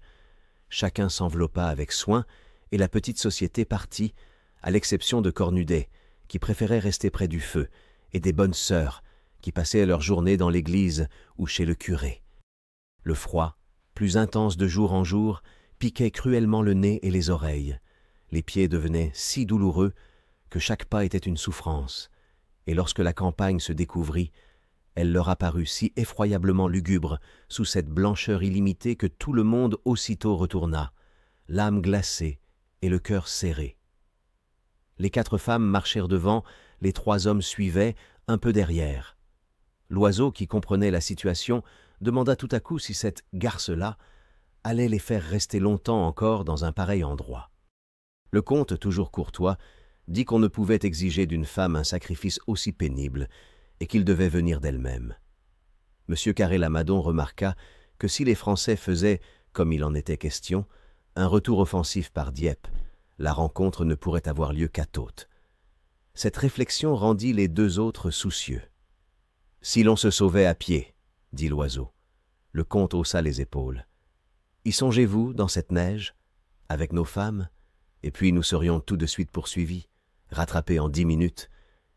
Chacun s'enveloppa avec soin, et la petite société partit, à l'exception de Cornudet, qui préférait rester près du feu, et des bonnes sœurs, qui passaient leur journée dans l'église ou chez le curé. Le froid, plus intense de jour en jour, piquait cruellement le nez et les oreilles. Les pieds devenaient si douloureux que chaque pas était une souffrance, et lorsque la campagne se découvrit, elle leur apparut si effroyablement lugubre sous cette blancheur illimitée que tout le monde aussitôt retourna, l'âme glacée et le cœur serré. Les 4 femmes marchèrent devant, les 3 hommes suivaient, un peu derrière. Loiseau, qui comprenait la situation, demanda tout à coup si cette garce-là allait les faire rester longtemps encore dans un pareil endroit. Le comte, toujours courtois, dit qu'on ne pouvait exiger d'une femme un sacrifice aussi pénible et qu'il devait venir d'elle-même. M. Carré-Lamadon remarqua que si les Français faisaient, comme il en était question, un retour offensif par Dieppe, la rencontre ne pourrait avoir lieu qu'à Tôtes. Cette réflexion rendit les 2 autres soucieux. « Si l'on se sauvait à pied, » dit Loiseau. Le comte haussa les épaules. « Y songez-vous, dans cette neige, avec nos femmes, et puis nous serions tout de suite poursuivis, rattrapés en 10 minutes,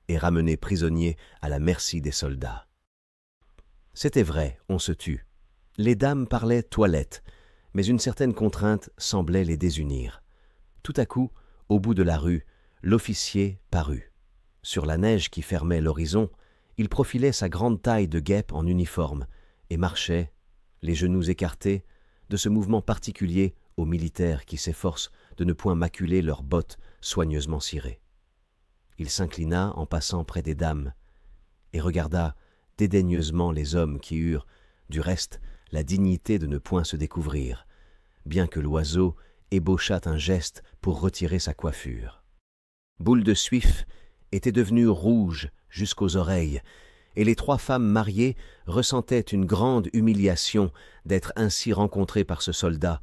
et ramenés prisonniers à la merci des soldats. » C'était vrai, on se tut. Les dames parlaient toilette, mais une certaine contrainte semblait les désunir. Tout à coup, au bout de la rue, l'officier parut. Sur la neige qui fermait l'horizon, il profilait sa grande taille de guêpe en uniforme et marchait, les genoux écartés, de ce mouvement particulier aux militaires qui s'efforcent de ne point maculer leurs bottes soigneusement cirées. Il s'inclina en passant près des dames et regarda dédaigneusement les hommes qui eurent, du reste, la dignité de ne point se découvrir, bien que Loiseau ébauchât un geste pour retirer sa coiffure. Boule de Suif était devenue rouge jusqu'aux oreilles, et les 3 femmes mariées ressentaient une grande humiliation d'être ainsi rencontrées par ce soldat,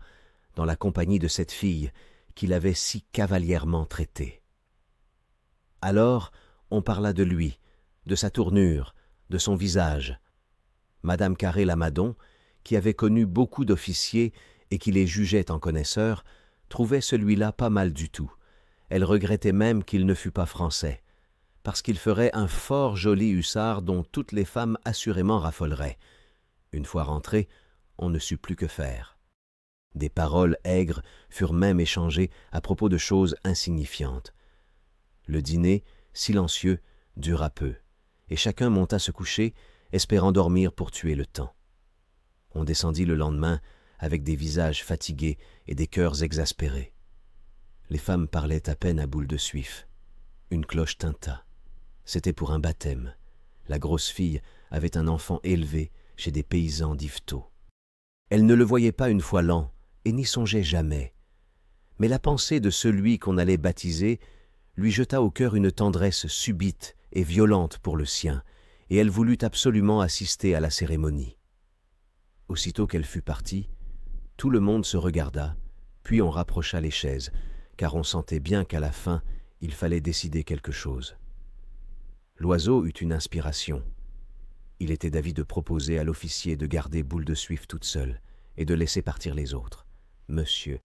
dans la compagnie de cette fille qui l'avait si cavalièrement traitée. Alors on parla de lui, de sa tournure, de son visage. Madame Carré-Lamadon, qui avait connu beaucoup d'officiers et qui les jugeait en connaisseur, trouvait celui-là pas mal du tout. Elle regrettait même qu'il ne fût pas français, parce qu'il ferait un fort joli hussard dont toutes les femmes assurément raffoleraient. Une fois rentré, on ne sut plus que faire. Des paroles aigres furent même échangées à propos de choses insignifiantes. Le dîner, silencieux, dura peu, et chacun monta se coucher, espérant dormir pour tuer le temps. On descendit le lendemain avec des visages fatigués et des cœurs exaspérés. Les femmes parlaient à peine à Boule de Suif. Une cloche tinta. C'était pour un baptême. La grosse fille avait un enfant élevé chez des paysans d'Yvetot. Elle ne le voyait pas une fois l'an, et n'y songeait jamais. Mais la pensée de celui qu'on allait baptiser lui jeta au cœur une tendresse subite et violente pour le sien, et elle voulut absolument assister à la cérémonie. Aussitôt qu'elle fut partie, tout le monde se regarda, puis on rapprocha les chaises, car on sentait bien qu'à la fin, il fallait décider quelque chose. Loiseau eut une inspiration. Il était d'avis de proposer à l'officier de garder Boule de Suif toute seule et de laisser partir les autres. Monsieur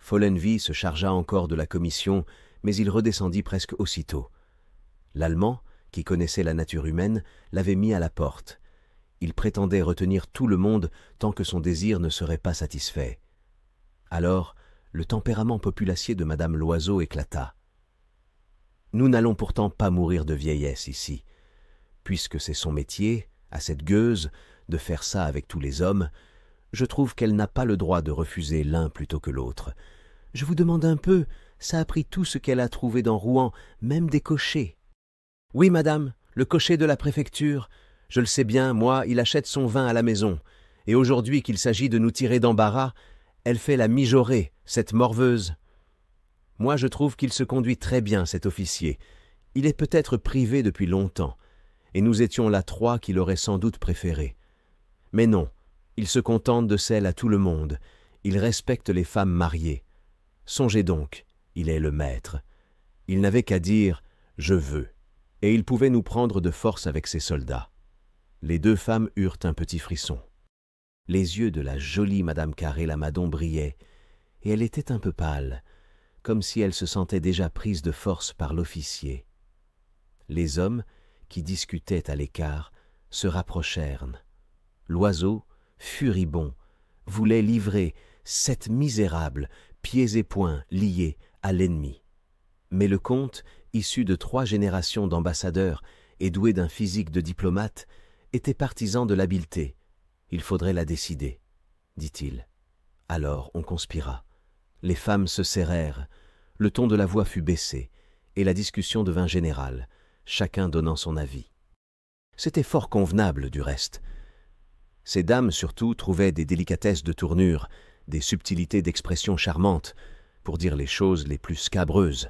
Follenvie se chargea encore de la commission, mais il redescendit presque aussitôt. L'Allemand, qui connaissait la nature humaine, l'avait mis à la porte. Il prétendait retenir tout le monde tant que son désir ne serait pas satisfait. Alors, le tempérament populacier de madame Loiseau éclata. « Nous n'allons pourtant pas mourir de vieillesse ici. Puisque c'est son métier, à cette gueuse, de faire ça avec tous les hommes, je trouve qu'elle n'a pas le droit de refuser l'un plutôt que l'autre. Je vous demande un peu, ça a pris tout ce qu'elle a trouvé dans Rouen, même des cochers. »« Oui, madame, le cocher de la préfecture. Je le sais bien, moi, il achète son vin à la maison. Et aujourd'hui qu'il s'agit de nous tirer d'embarras, elle fait la mijaurée, cette morveuse. Moi, je trouve qu'il se conduit très bien, cet officier. Il est peut-être privé depuis longtemps, et nous étions là trois qu'il aurait sans doute préféré. Mais non, il se contente de celle à tout le monde. Il respecte les femmes mariées. Songez donc, il est le maître. Il n'avait qu'à dire « je veux », et il pouvait nous prendre de force avec ses soldats. » Les deux femmes eurent un petit frisson. Les yeux de la jolie madame Carré-Lamadon brillaient, et elle était un peu pâle, comme si elle se sentait déjà prise de force par l'officier. Les hommes, qui discutaient à l'écart, se rapprochèrent. Loiseau, furibond, voulait livrer cette misérable, pieds et poings liés, à l'ennemi. Mais le comte, issu de 3 générations d'ambassadeurs et doué d'un physique de diplomate, était partisan de l'habileté. Il faudrait la décider, dit-il. Alors on conspira. Les femmes se serrèrent, le ton de la voix fut baissé, et la discussion devint générale, chacun donnant son avis. C'était fort convenable, du reste. Ces dames, surtout, trouvaient des délicatesses de tournure, des subtilités d'expression charmantes, pour dire les choses les plus scabreuses.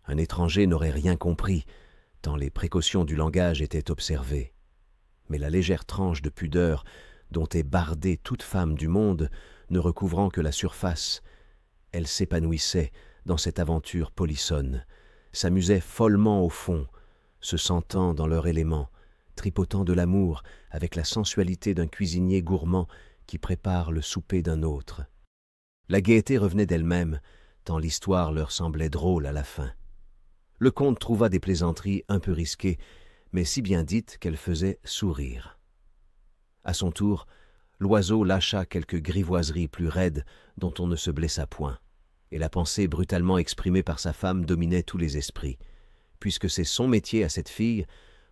Un étranger n'aurait rien compris, tant les précautions du langage étaient observées. Mais la légère tranche de pudeur dont est bardée toute femme du monde, ne recouvrant que la surface, elle s'épanouissait dans cette aventure polissonne, s'amusait follement au fond, se sentant dans leur élément, tripotant de l'amour avec la sensualité d'un cuisinier gourmand qui prépare le souper d'un autre. La gaieté revenait d'elle-même, tant l'histoire leur semblait drôle à la fin. Le comte trouva des plaisanteries un peu risquées, mais si bien dites qu'elles faisaient sourire. À son tour, Loiseau lâcha quelques grivoiseries plus raides dont on ne se blessa point, et la pensée brutalement exprimée par sa femme dominait tous les esprits. Puisque c'est son métier à cette fille,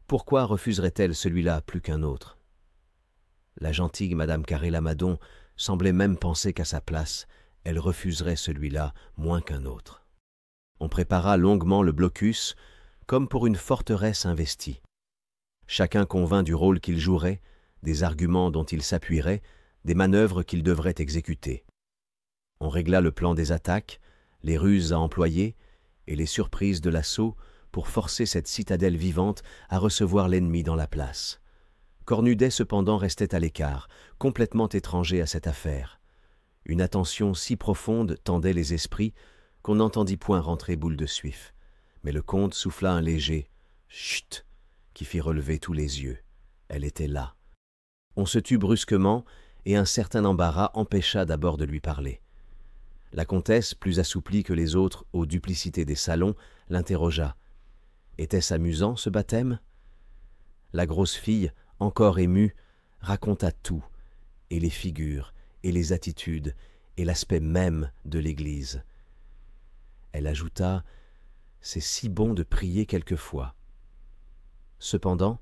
pourquoi refuserait-elle celui-là plus qu'un autre? La gentille madame Carré-Lamadon semblait même penser qu'à sa place, elle refuserait celui-là moins qu'un autre. On prépara longuement le blocus, comme pour une forteresse investie. Chacun convint du rôle qu'il jouerait, des arguments dont il s'appuierait, des manœuvres qu'il devrait exécuter. On régla le plan des attaques, les ruses à employer et les surprises de l'assaut pour forcer cette citadelle vivante à recevoir l'ennemi dans la place. Cornudet cependant restait à l'écart, complètement étranger à cette affaire. Une attention si profonde tendait les esprits qu'on n'entendit point rentrer Boule de Suif. Mais le comte souffla un léger « chut » qui fit relever tous les yeux. Elle était là. On se tut brusquement et un certain embarras empêcha d'abord de lui parler. La comtesse, plus assouplie que les autres aux duplicités des salons, l'interrogea. Était-ce amusant, ce baptême? La grosse fille, encore émue, raconta tout, et les figures, et les attitudes, et l'aspect même de l'église. Elle ajouta « C'est si bon de prier quelquefois ». Cependant,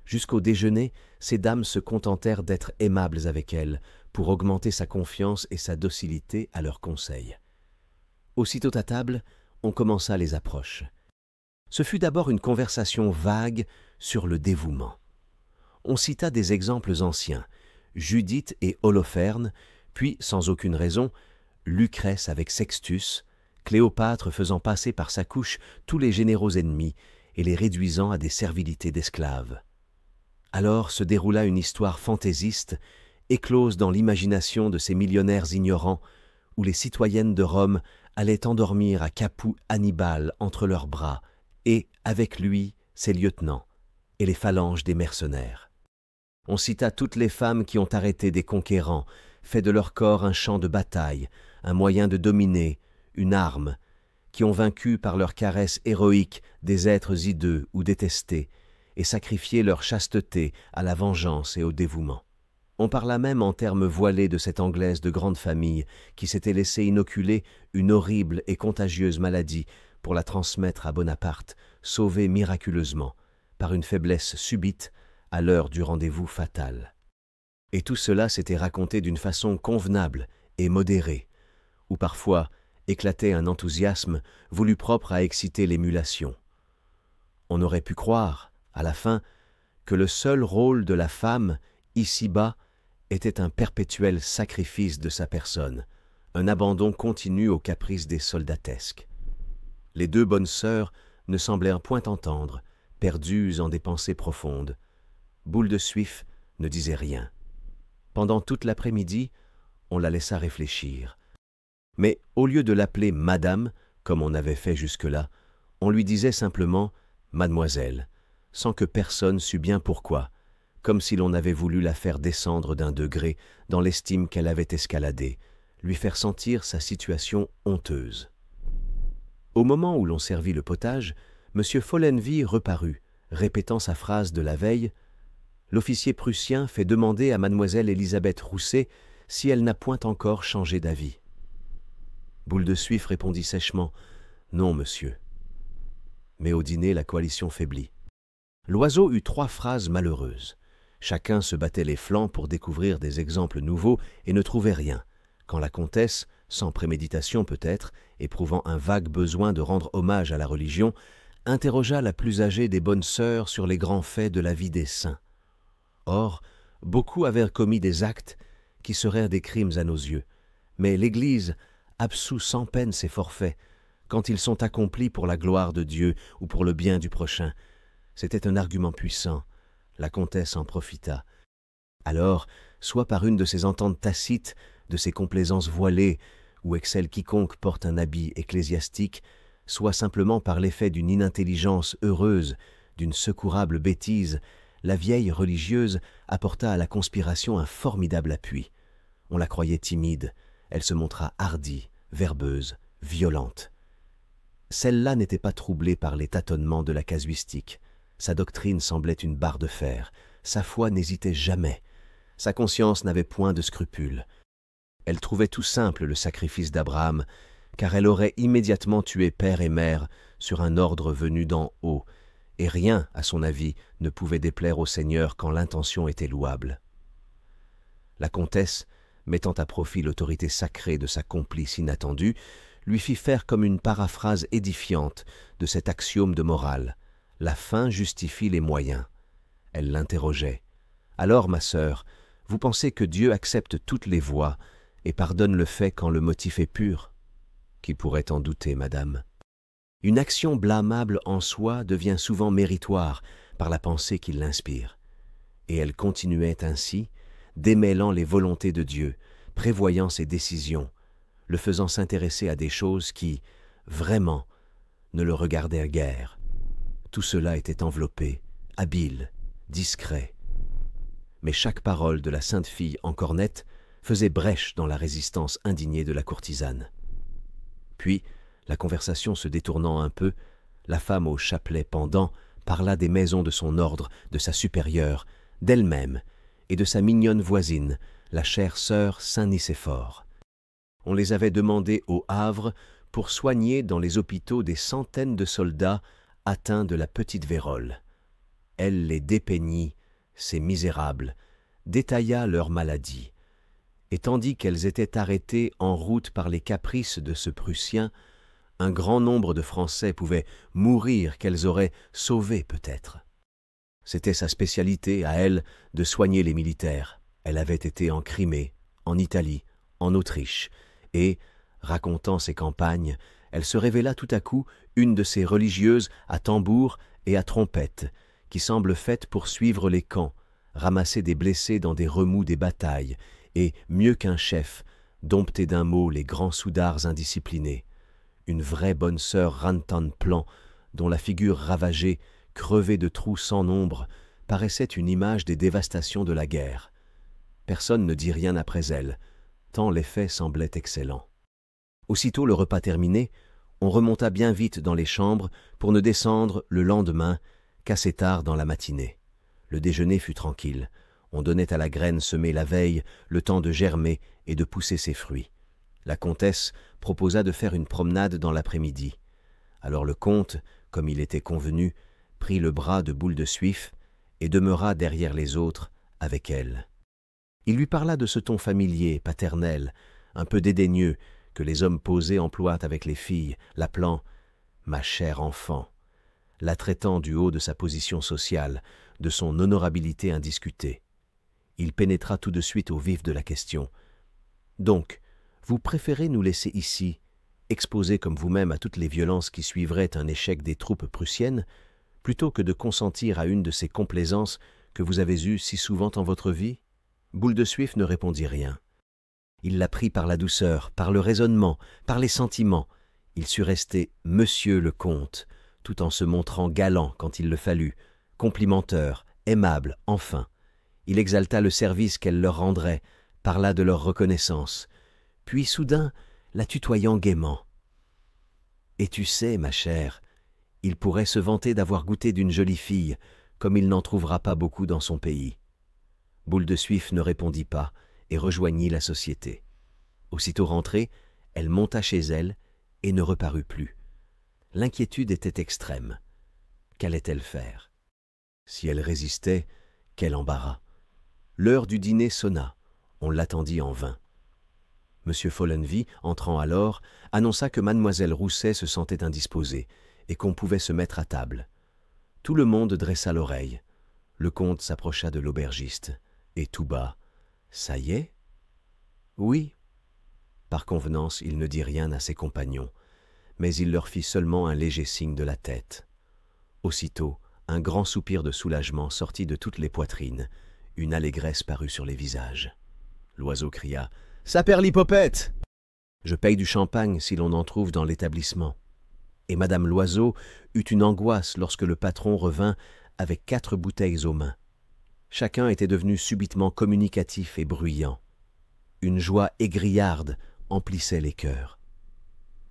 jusqu'au déjeuner, ces dames se contentèrent d'être aimables avec elle, pour augmenter sa confiance et sa docilité à leurs conseils. Aussitôt à table, on commença les approches. Ce fut d'abord une conversation vague sur le dévouement. On cita des exemples anciens, Judith et Holoferne, puis, sans aucune raison, Lucrèce avec Sextus, Cléopâtre faisant passer par sa couche tous les généraux ennemis et les réduisant à des servilités d'esclaves. Alors se déroula une histoire fantaisiste, éclose dans l'imagination de ces millionnaires ignorants, où les citoyennes de Rome allaient endormir à Capoue Hannibal entre leurs bras, et, avec lui, ses lieutenants, et les phalanges des mercenaires. On cita toutes les femmes qui ont arrêté des conquérants, fait de leur corps un champ de bataille, un moyen de dominer, une arme, qui ont vaincu par leurs caresses héroïques des êtres hideux ou détestés, et sacrifié leur chasteté à la vengeance et au dévouement. On parla même en termes voilés de cette Anglaise de grande famille qui s'était laissé inoculer une horrible et contagieuse maladie pour la transmettre à Bonaparte, sauvée miraculeusement, par une faiblesse subite à l'heure du rendez-vous fatal. Et tout cela s'était raconté d'une façon convenable et modérée, où parfois éclatait un enthousiasme voulu propre à exciter l'émulation. On aurait pu croire, à la fin, que le seul rôle de la femme, ici-bas, était un perpétuel sacrifice de sa personne, un abandon continu aux caprices des soldatesques. Les deux bonnes sœurs ne semblèrent point entendre, perdues en des pensées profondes. Boule de Suif ne disait rien. Pendant toute l'après-midi, on la laissa réfléchir. Mais au lieu de l'appeler « Madame », comme on avait fait jusque-là, on lui disait simplement « Mademoiselle », sans que personne sût bien pourquoi, comme si l'on avait voulu la faire descendre d'un degré dans l'estime qu'elle avait escaladée, lui faire sentir sa situation honteuse. Au moment où l'on servit le potage, M. Follenvie reparut, répétant sa phrase de la veille. L'officier prussien fait demander à mademoiselle Élisabeth Rousset si elle n'a point encore changé d'avis. Boule de Suif répondit sèchement « Non, monsieur ». Mais au dîner, la coalition faiblit. Loiseau eut 3 phrases malheureuses. Chacun se battait les flancs pour découvrir des exemples nouveaux et ne trouvait rien, quand la comtesse, sans préméditation peut-être, éprouvant un vague besoin de rendre hommage à la religion, interrogea la plus âgée des bonnes sœurs sur les grands faits de la vie des saints. Or, beaucoup avaient commis des actes qui seraient des crimes à nos yeux, mais l'Église absout sans peine ces forfaits, quand ils sont accomplis pour la gloire de Dieu ou pour le bien du prochain. C'était un argument puissant. La comtesse en profita. Alors, soit par une de ces ententes tacites, de ces complaisances voilées, où excelle quiconque porte un habit ecclésiastique, soit simplement par l'effet d'une inintelligence heureuse, d'une secourable bêtise, la vieille religieuse apporta à la conspiration un formidable appui. On la croyait timide, elle se montra hardie, verbeuse, violente. Celle-là n'était pas troublée par les tâtonnements de la casuistique. Sa doctrine semblait une barre de fer, sa foi n'hésitait jamais, sa conscience n'avait point de scrupules. Elle trouvait tout simple le sacrifice d'Abraham, car elle aurait immédiatement tué père et mère sur un ordre venu d'en haut, et rien, à son avis, ne pouvait déplaire au Seigneur quand l'intention était louable. La comtesse, mettant à profit l'autorité sacrée de sa complice inattendue, lui fit faire comme une paraphrase édifiante de cet axiome de morale. La fin justifie les moyens. Elle l'interrogeait. « Alors, ma sœur, vous pensez que Dieu accepte toutes les voies et pardonne le fait quand le motif est pur ? Qui pourrait en douter, madame ? Une action blâmable en soi devient souvent méritoire par la pensée qui l'inspire. Et elle continuait ainsi, démêlant les volontés de Dieu, prévoyant ses décisions, le faisant s'intéresser à des choses qui, vraiment, ne le regardaient guère. Tout cela était enveloppé, habile, discret. Mais chaque parole de la sainte fille en cornette faisait brèche dans la résistance indignée de la courtisane. Puis, la conversation se détournant un peu, la femme au chapelet pendant parla des maisons de son ordre, de sa supérieure, d'elle-même et de sa mignonne voisine, la chère sœur Saint-Nicéphore. On les avait demandées au Havre pour soigner dans les hôpitaux des centaines de soldats atteints de la petite vérole. Elle les dépeignit, ces misérables, détailla leur maladie, et tandis qu'elles étaient arrêtées en route par les caprices de ce Prussien, un grand nombre de Français pouvaient mourir qu'elles auraient sauvés peut-être. C'était sa spécialité, à elle, de soigner les militaires. Elle avait été en Crimée, en Italie, en Autriche, et, racontant ses campagnes, elle se révéla tout à coup une de ces religieuses à tambour et à trompette, qui semblent faites pour suivre les camps, ramasser des blessés dans des remous des batailles, et, mieux qu'un chef, dompter d'un mot les grands soudards indisciplinés. Une vraie bonne sœur Rantan-Plan, dont la figure ravagée, crevée de trous sans nombre, paraissait une image des dévastations de la guerre. Personne ne dit rien après elle, tant l'effet semblait excellent. Aussitôt le repas terminé, on remonta bien vite dans les chambres pour ne descendre le lendemain qu'assez tard dans la matinée. Le déjeuner fut tranquille. On donnait à la graine semée la veille le temps de germer et de pousser ses fruits. La comtesse proposa de faire une promenade dans l'après-midi. Alors le comte, comme il était convenu, prit le bras de Boule de Suif et demeura derrière les autres avec elle. Il lui parla de ce ton familier, paternel, un peu dédaigneux, que les hommes posés emploient avec les filles, l'appelant « ma chère enfant », la traitant du haut de sa position sociale, de son honorabilité indiscutée. Il pénétra tout de suite au vif de la question. « Donc, vous préférez nous laisser ici, exposés comme vous-même à toutes les violences qui suivraient un échec des troupes prussiennes, plutôt que de consentir à une de ces complaisances que vous avez eues si souvent en votre vie ?» Boule de Suif ne répondit rien. Il la prit par la douceur, par le raisonnement, par les sentiments. Il sut rester « Monsieur le comte », tout en se montrant galant quand il le fallut, complimenteur, aimable, enfin. Il exalta le service qu'elle leur rendrait, parla de leur reconnaissance, puis soudain la tutoyant gaiement. « Et tu sais, ma chère, il pourrait se vanter d'avoir goûté d'une jolie fille, comme il n'en trouvera pas beaucoup dans son pays. » Boule de Suif ne répondit pas et rejoignit la société. Aussitôt rentrée, elle monta chez elle et ne reparut plus. L'inquiétude était extrême. Qu'allait-elle faire? Si elle résistait, quel embarras! L'heure du dîner sonna. On l'attendit en vain. M. Follenvie, entrant alors, annonça que Mademoiselle Rousset se sentait indisposée et qu'on pouvait se mettre à table. Tout le monde dressa l'oreille. Le comte s'approcha de l'aubergiste. Et tout bas, « Ça y est ?» ?»« Oui. » Par convenance, il ne dit rien à ses compagnons, mais il leur fit seulement un léger signe de la tête. Aussitôt, un grand soupir de soulagement sortit de toutes les poitrines. Une allégresse parut sur les visages. Loiseau cria « Saperlipopette !» Je paye du champagne si l'on en trouve dans l'établissement. Et Madame Loiseau eut une angoisse lorsque le patron revint avec 4 bouteilles aux mains. Chacun était devenu subitement communicatif et bruyant. Une joie égrillarde emplissait les cœurs.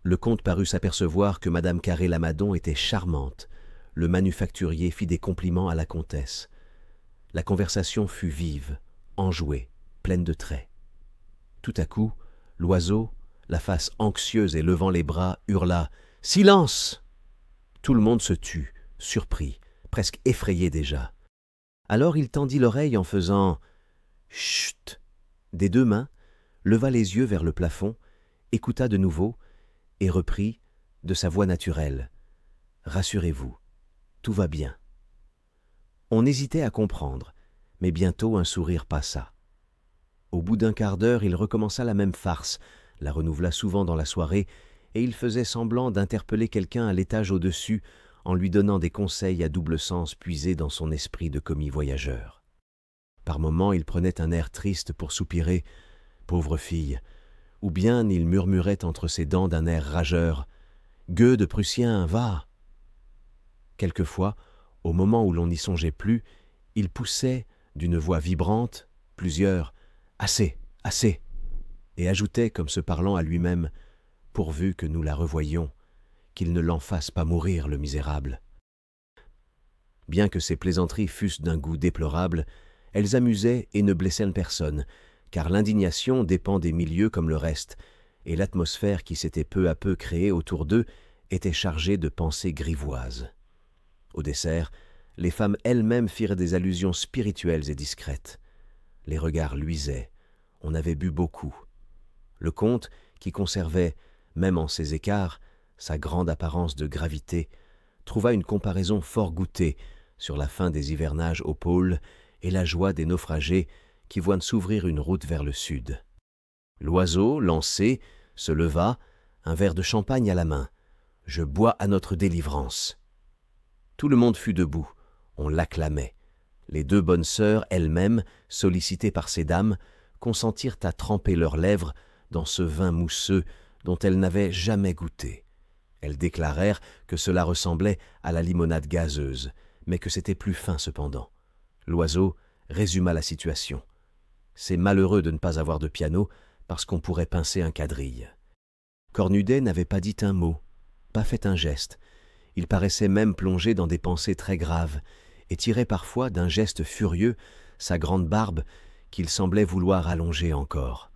Le comte parut s'apercevoir que Madame Carré-Lamadon était charmante. Le manufacturier fit des compliments à la comtesse. La conversation fut vive, enjouée, pleine de traits. Tout à coup, Loiseau, la face anxieuse et levant les bras, hurla « Silence !» Tout le monde se tut, surpris, presque effrayé déjà. Alors il tendit l'oreille en faisant « Chut !» des 2 mains, leva les yeux vers le plafond, écouta de nouveau et reprit de sa voix naturelle « Rassurez-vous, tout va bien. » On hésitait à comprendre, mais bientôt un sourire passa. Au bout d'un quart d'heure, il recommença la même farce, la renouvela souvent dans la soirée, et il faisait semblant d'interpeller quelqu'un à l'étage au-dessus en lui donnant des conseils à double sens puisés dans son esprit de commis voyageur. Par moments, il prenait un air triste pour soupirer « Pauvre fille !» ou bien il murmurait entre ses dents d'un air rageur « Gueux de Prussien, va !» Quelquefois, au moment où l'on n'y songeait plus, il poussait, d'une voix vibrante, plusieurs « Assez, assez !» et ajoutait comme se parlant à lui-même « Pourvu que nous la revoyions, qu'il ne l'en fasse pas mourir, le misérable. » Bien que ces plaisanteries fussent d'un goût déplorable, elles amusaient et ne blessaient personne, car l'indignation dépend des milieux comme le reste, et l'atmosphère qui s'était peu à peu créée autour d'eux était chargée de pensées grivoises. Au dessert, les femmes elles-mêmes firent des allusions spirituelles et discrètes. Les regards luisaient, on avait bu beaucoup. Le comte, qui conservait, même en ses écarts, sa grande apparence de gravité, trouva une comparaison fort goûtée sur la fin des hivernages au pôle et la joie des naufragés qui voient s'ouvrir une route vers le sud. Loiseau, lancé, se leva, un verre de champagne à la main. « Je bois à notre délivrance. » Tout le monde fut debout, on l'acclamait. Les 2 bonnes sœurs elles-mêmes, sollicitées par ces dames, consentirent à tremper leurs lèvres dans ce vin mousseux dont elles n'avaient jamais goûté. Elles déclarèrent que cela ressemblait à la limonade gazeuse, mais que c'était plus fin cependant. Loiseau résuma la situation. C'est malheureux de ne pas avoir de piano, parce qu'on pourrait pincer un quadrille. Cornudet n'avait pas dit un mot, pas fait un geste. Il paraissait même plongé dans des pensées très graves, et tirait parfois d'un geste furieux sa grande barbe qu'il semblait vouloir allonger encore.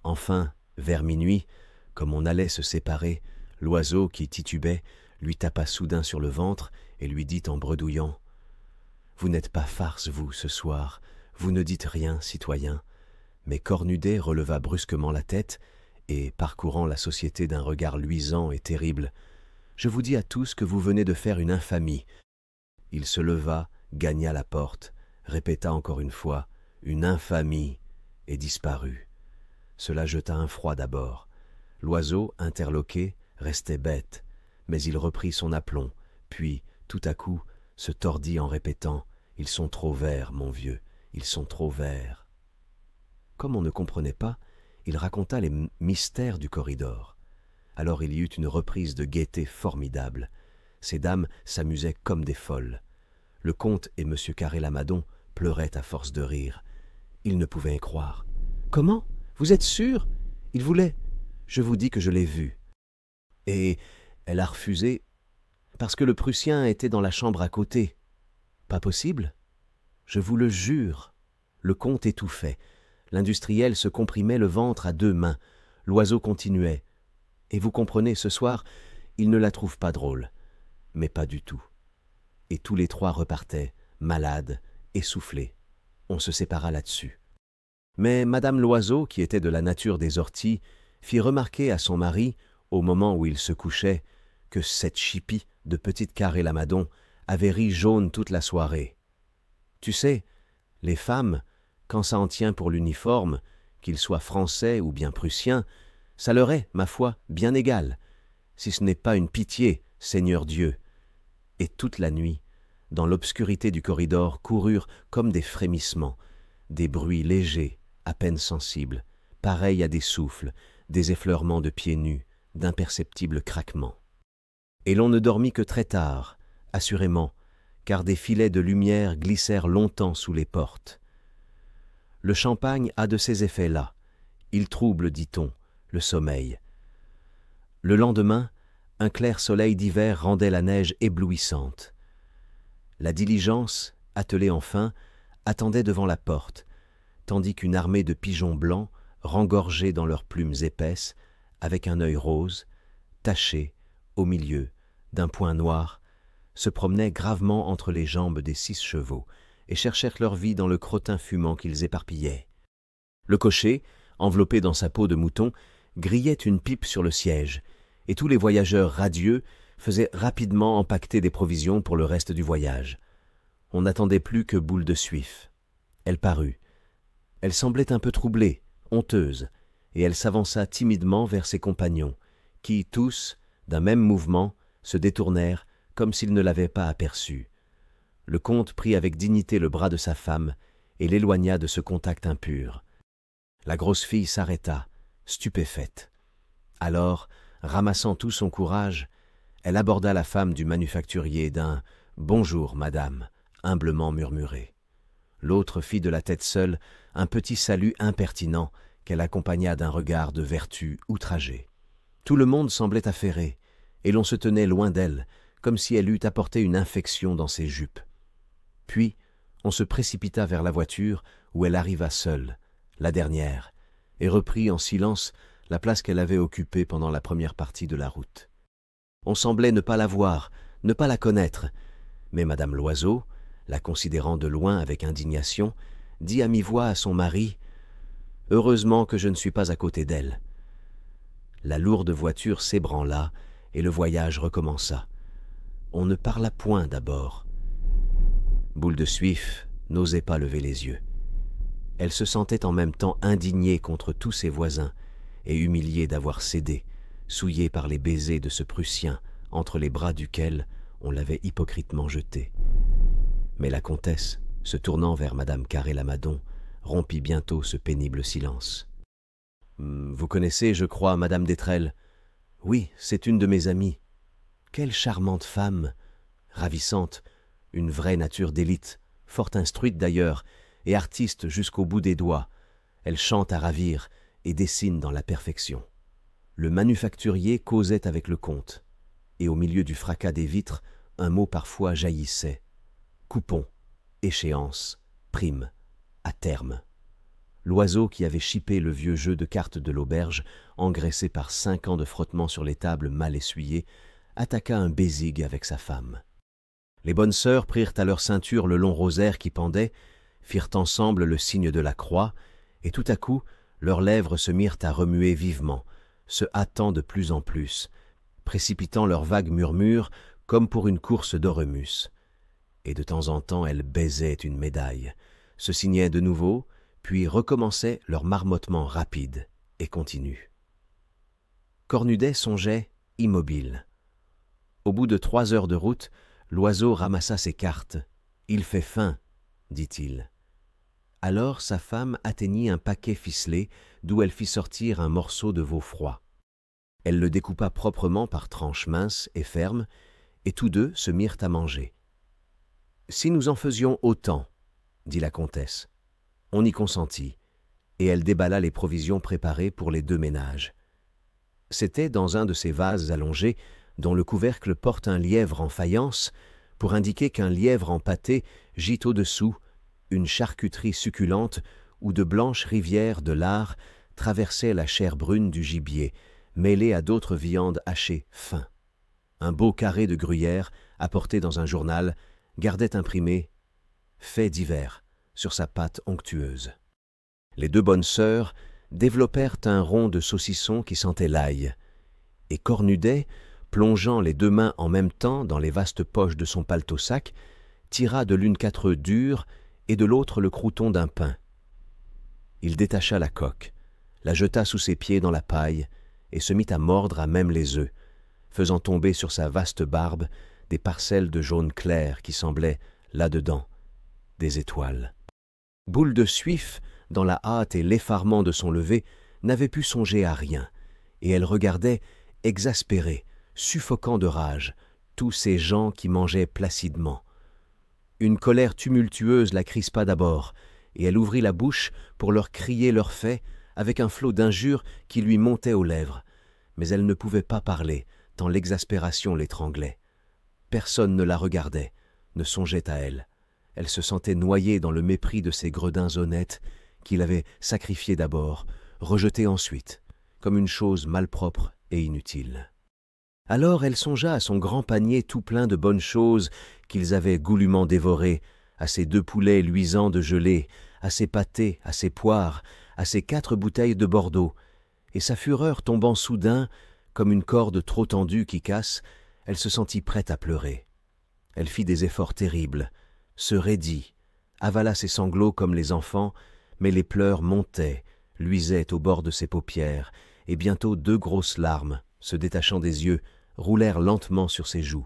Enfin, vers minuit, comme on allait se séparer, l'oiseau qui titubait lui tapa soudain sur le ventre et lui dit en bredouillant « Vous n'êtes pas farce, vous, ce soir, vous ne dites rien, citoyen. » Mais Cornudet releva brusquement la tête et, parcourant la société d'un regard luisant et terrible, « Je vous dis à tous que vous venez de faire une infamie. » Il se leva, gagna la porte, répéta encore une fois « Une infamie » et disparut. Cela jeta un froid d'abord. L'oiseau, interloqué, restait bête, mais il reprit son aplomb, puis, tout à coup, se tordit en répétant « Ils sont trop verts, mon vieux, ils sont trop verts. » Comme on ne comprenait pas, il raconta les mystères du corridor. Alors il y eut une reprise de gaieté formidable. Ces dames s'amusaient comme des folles. Le comte et M. Carré-Lamadon pleuraient à force de rire. Ils ne pouvaient y croire. « Comment ? Vous êtes sûr ? Il voulait... » « Je vous dis que je l'ai vu. » « Et elle a refusé parce que le Prussien était dans la chambre à côté. »« Pas possible ? » ?»« Je vous le jure. » Le comte étouffait. L'industriel se comprimait le ventre à deux mains. L'oiseau continuait. « Et vous comprenez, ce soir, il ne la trouve pas drôle. » Mais pas du tout. Et tous les trois repartaient, malades, essoufflés. On se sépara là-dessus. Mais Madame Loiseau, qui était de la nature des orties, fit remarquer à son mari, au moment où il se couchait, que cette chipie de petite Carré-Lamadon avait ri jaune toute la soirée. Tu sais, les femmes, quand ça en tient pour l'uniforme, qu'il soit français ou bien prussien, ça leur est, ma foi, bien égal, si ce n'est pas une pitié, Seigneur Dieu. Et toute la nuit, dans l'obscurité du corridor, coururent comme des frémissements, des bruits légers, à peine sensibles, pareils à des souffles, des effleurements de pieds nus, d'imperceptibles craquements. Et l'on ne dormit que très tard, assurément, car des filets de lumière glissèrent longtemps sous les portes. Le champagne a de ces effets-là. Il trouble, dit-on, le sommeil. Le lendemain, un clair soleil d'hiver rendait la neige éblouissante. La diligence, attelée enfin, attendait devant la porte, tandis qu'une armée de pigeons blancs, rengorgés dans leurs plumes épaisses, avec un œil rose, taché, au milieu, d'un point noir, se promenaient gravement entre les jambes des 6 chevaux et cherchèrent leur vie dans le crottin fumant qu'ils éparpillaient. Le cocher, enveloppé dans sa peau de mouton, grillait une pipe sur le siège, et tous les voyageurs radieux faisaient rapidement empaqueter des provisions pour le reste du voyage. On n'attendait plus que Boule de Suif. Elle parut. Elle semblait un peu troublée, honteuse, et elle s'avança timidement vers ses compagnons, qui, tous, d'un même mouvement, se détournèrent comme s'ils ne l'avaient pas aperçue. Le comte prit avec dignité le bras de sa femme et l'éloigna de ce contact impur. La grosse fille s'arrêta, stupéfaite. Alors, ramassant tout son courage, elle aborda la femme du manufacturier d'un « Bonjour, madame », humblement murmuré. L'autre fit de la tête seule un petit salut impertinent qu'elle accompagna d'un regard de vertu outragée. Tout le monde semblait affairé, et l'on se tenait loin d'elle, comme si elle eût apporté une infection dans ses jupes. Puis, on se précipita vers la voiture, où elle arriva seule, la dernière, et reprit en silence la place qu'elle avait occupée pendant la première partie de la route. On semblait ne pas la voir, ne pas la connaître, mais Madame Loiseau, la considérant de loin avec indignation, dit à mi-voix à son mari « Heureusement que je ne suis pas à côté d'elle. » La lourde voiture s'ébranla et le voyage recommença. On ne parla point d'abord. Boule de Suif n'osait pas lever les yeux. Elle se sentait en même temps indignée contre tous ses voisins et humiliée d'avoir cédé, souillée par les baisers de ce Prussien entre les bras duquel on l'avait hypocritement jeté. Mais la comtesse, se tournant vers Madame Carré-Lamadon, rompit bientôt ce pénible silence. « Vous connaissez, je crois, Madame d'Étrelles ? » ?»« Oui, c'est une de mes amies. »« Quelle charmante femme, ravissante, une vraie nature d'élite, fort instruite d'ailleurs, et artiste jusqu'au bout des doigts. Elle chante à ravir et dessine dans la perfection. » Le manufacturier causait avec le comte, et au milieu du fracas des vitres, un mot parfois jaillissait. « Coupons, échéance, prime, à terme. L'oiseau qui avait chippé le vieux jeu de cartes de l'auberge, engraissé par 5 ans de frottement sur les tables mal essuyées, attaqua un bésigue avec sa femme. Les bonnes sœurs prirent à leur ceinture le long rosaire qui pendait, firent ensemble le signe de la croix, et tout à coup, leurs lèvres se mirent à remuer vivement, se hâtant de plus en plus, précipitant leurs vagues murmures comme pour une course d'Oremus. Et de temps en temps, elles baisaient une médaille, se signaient de nouveau, puis recommençaient leur marmottement rapide et continu. Cornudet songeait immobile. Au bout de 3 heures de route, l'oiseau ramassa ses cartes. « Il fait faim, dit-il. » Alors sa femme atteignit un paquet ficelé d'où elle fit sortir un morceau de veau froid. Elle le découpa proprement par tranches minces et fermes, et tous deux se mirent à manger. « Si nous en faisions autant, dit la comtesse. On y consentit, et elle déballa les provisions préparées pour les 2 ménages. C'était dans un de ces vases allongés, dont le couvercle porte un lièvre en faïence, pour indiquer qu'un lièvre en pâté gît au-dessous, une charcuterie succulente où de blanches rivières de lard traversaient la chair brune du gibier, mêlée à d'autres viandes hachées fin. Un beau carré de gruyère, apporté dans un journal, gardait imprimé « Faits divers » sur sa pâte onctueuse. Les 2 bonnes sœurs développèrent un rond de saucisson qui sentait l'ail, et Cornudet, plongeant les 2 mains en même temps dans les vastes poches de son paletot-sac, tira de l'une 4 œufs durs et de l'autre le crouton d'un pain. Il détacha la coque, la jeta sous ses pieds dans la paille et se mit à mordre à même les œufs, faisant tomber sur sa vaste barbe des parcelles de jaune clair qui semblaient, là-dedans, des étoiles. Boule de Suif, dans la hâte et l'effarement de son lever, n'avait pu songer à rien, et elle regardait, exaspérée, suffocant de rage, tous ces gens qui mangeaient placidement. Une colère tumultueuse la crispa d'abord, et elle ouvrit la bouche pour leur crier leurs faits avec un flot d'injures qui lui montait aux lèvres. Mais elle ne pouvait pas parler, tant l'exaspération l'étranglait. Personne ne la regardait, ne songeait à elle. Elle se sentait noyée dans le mépris de ces gredins honnêtes qu'il avait sacrifiés d'abord, rejetés ensuite, comme une chose malpropre et inutile. Alors elle songea à son grand panier tout plein de bonnes choses qu'ils avaient goulûment dévorées, à ses 2 poulets luisants de gelée, à ses pâtés, à ses poires, à ses 4 bouteilles de Bordeaux, et sa fureur tombant soudain, comme une corde trop tendue qui casse, elle se sentit prête à pleurer. Elle fit des efforts terribles, se raidit, avala ses sanglots comme les enfants, mais les pleurs montaient, luisaient au bord de ses paupières, et bientôt 2 grosses larmes, se détachant des yeux, roulèrent lentement sur ses joues.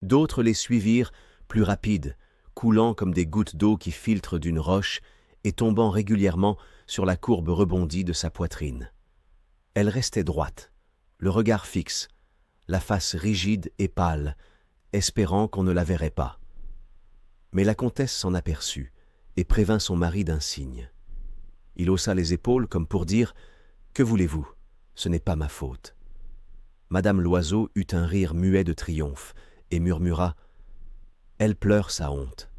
D'autres les suivirent, plus rapides, coulant comme des gouttes d'eau qui filtrent d'une roche et tombant régulièrement sur la courbe rebondie de sa poitrine. Elle restait droite, le regard fixe, la face rigide et pâle, espérant qu'on ne la verrait pas. Mais la comtesse s'en aperçut et prévint son mari d'un signe. Il haussa les épaules comme pour dire « Que voulez-vous ? Ce n'est pas ma faute. » Madame Loiseau eut un rire muet de triomphe et murmura « Elle pleure sa honte. »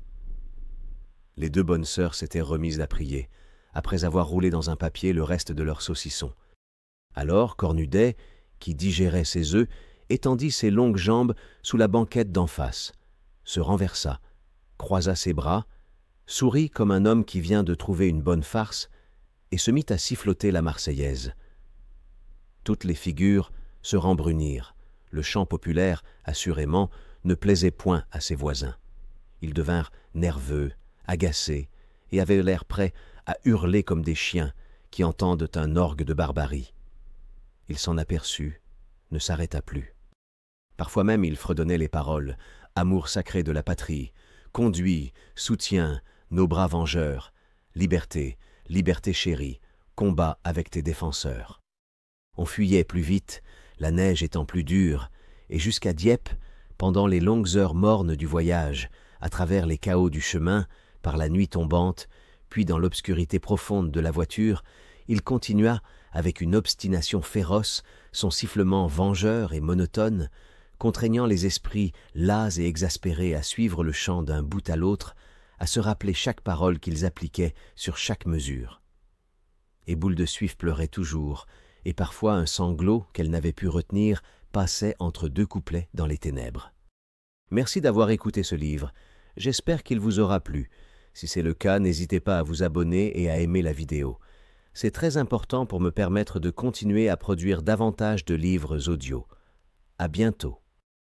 Les 2 bonnes sœurs s'étaient remises à prier, après avoir roulé dans un papier le reste de leur saucisson. Alors Cornudet, qui digérait ses œufs, étendit ses longues jambes sous la banquette d'en face, se renversa, croisa ses bras, sourit comme un homme qui vient de trouver une bonne farce, et se mit à siffloter la Marseillaise. Toutes les figures se rembrunirent. Le chant populaire, assurément, ne plaisait point à ses voisins. Ils devinrent nerveux, agacés, et avaient l'air prêts à hurler comme des chiens qui entendent un orgue de barbarie. Il s'en aperçut, ne s'arrêta plus. Parfois même il fredonnait les paroles « Amour sacré de la patrie »,« Conduis, soutiens, nos bras vengeurs »,« Liberté, liberté chérie, combat avec tes défenseurs ». On fuyait plus vite, la neige étant plus dure, et jusqu'à Dieppe, pendant les longues heures mornes du voyage, à travers les chaos du chemin, par la nuit tombante, puis dans l'obscurité profonde de la voiture, il continua, avec une obstination féroce, son sifflement vengeur et monotone, contraignant les esprits las et exaspérés à suivre le chant d'un bout à l'autre, à se rappeler chaque parole qu'ils appliquaient sur chaque mesure. Et Boule de Suif pleurait toujours, et parfois un sanglot qu'elle n'avait pu retenir passait entre deux couplets dans les ténèbres. Merci d'avoir écouté ce livre. J'espère qu'il vous aura plu. Si c'est le cas, n'hésitez pas à vous abonner et à aimer la vidéo. C'est très important pour me permettre de continuer à produire davantage de livres audio. À bientôt.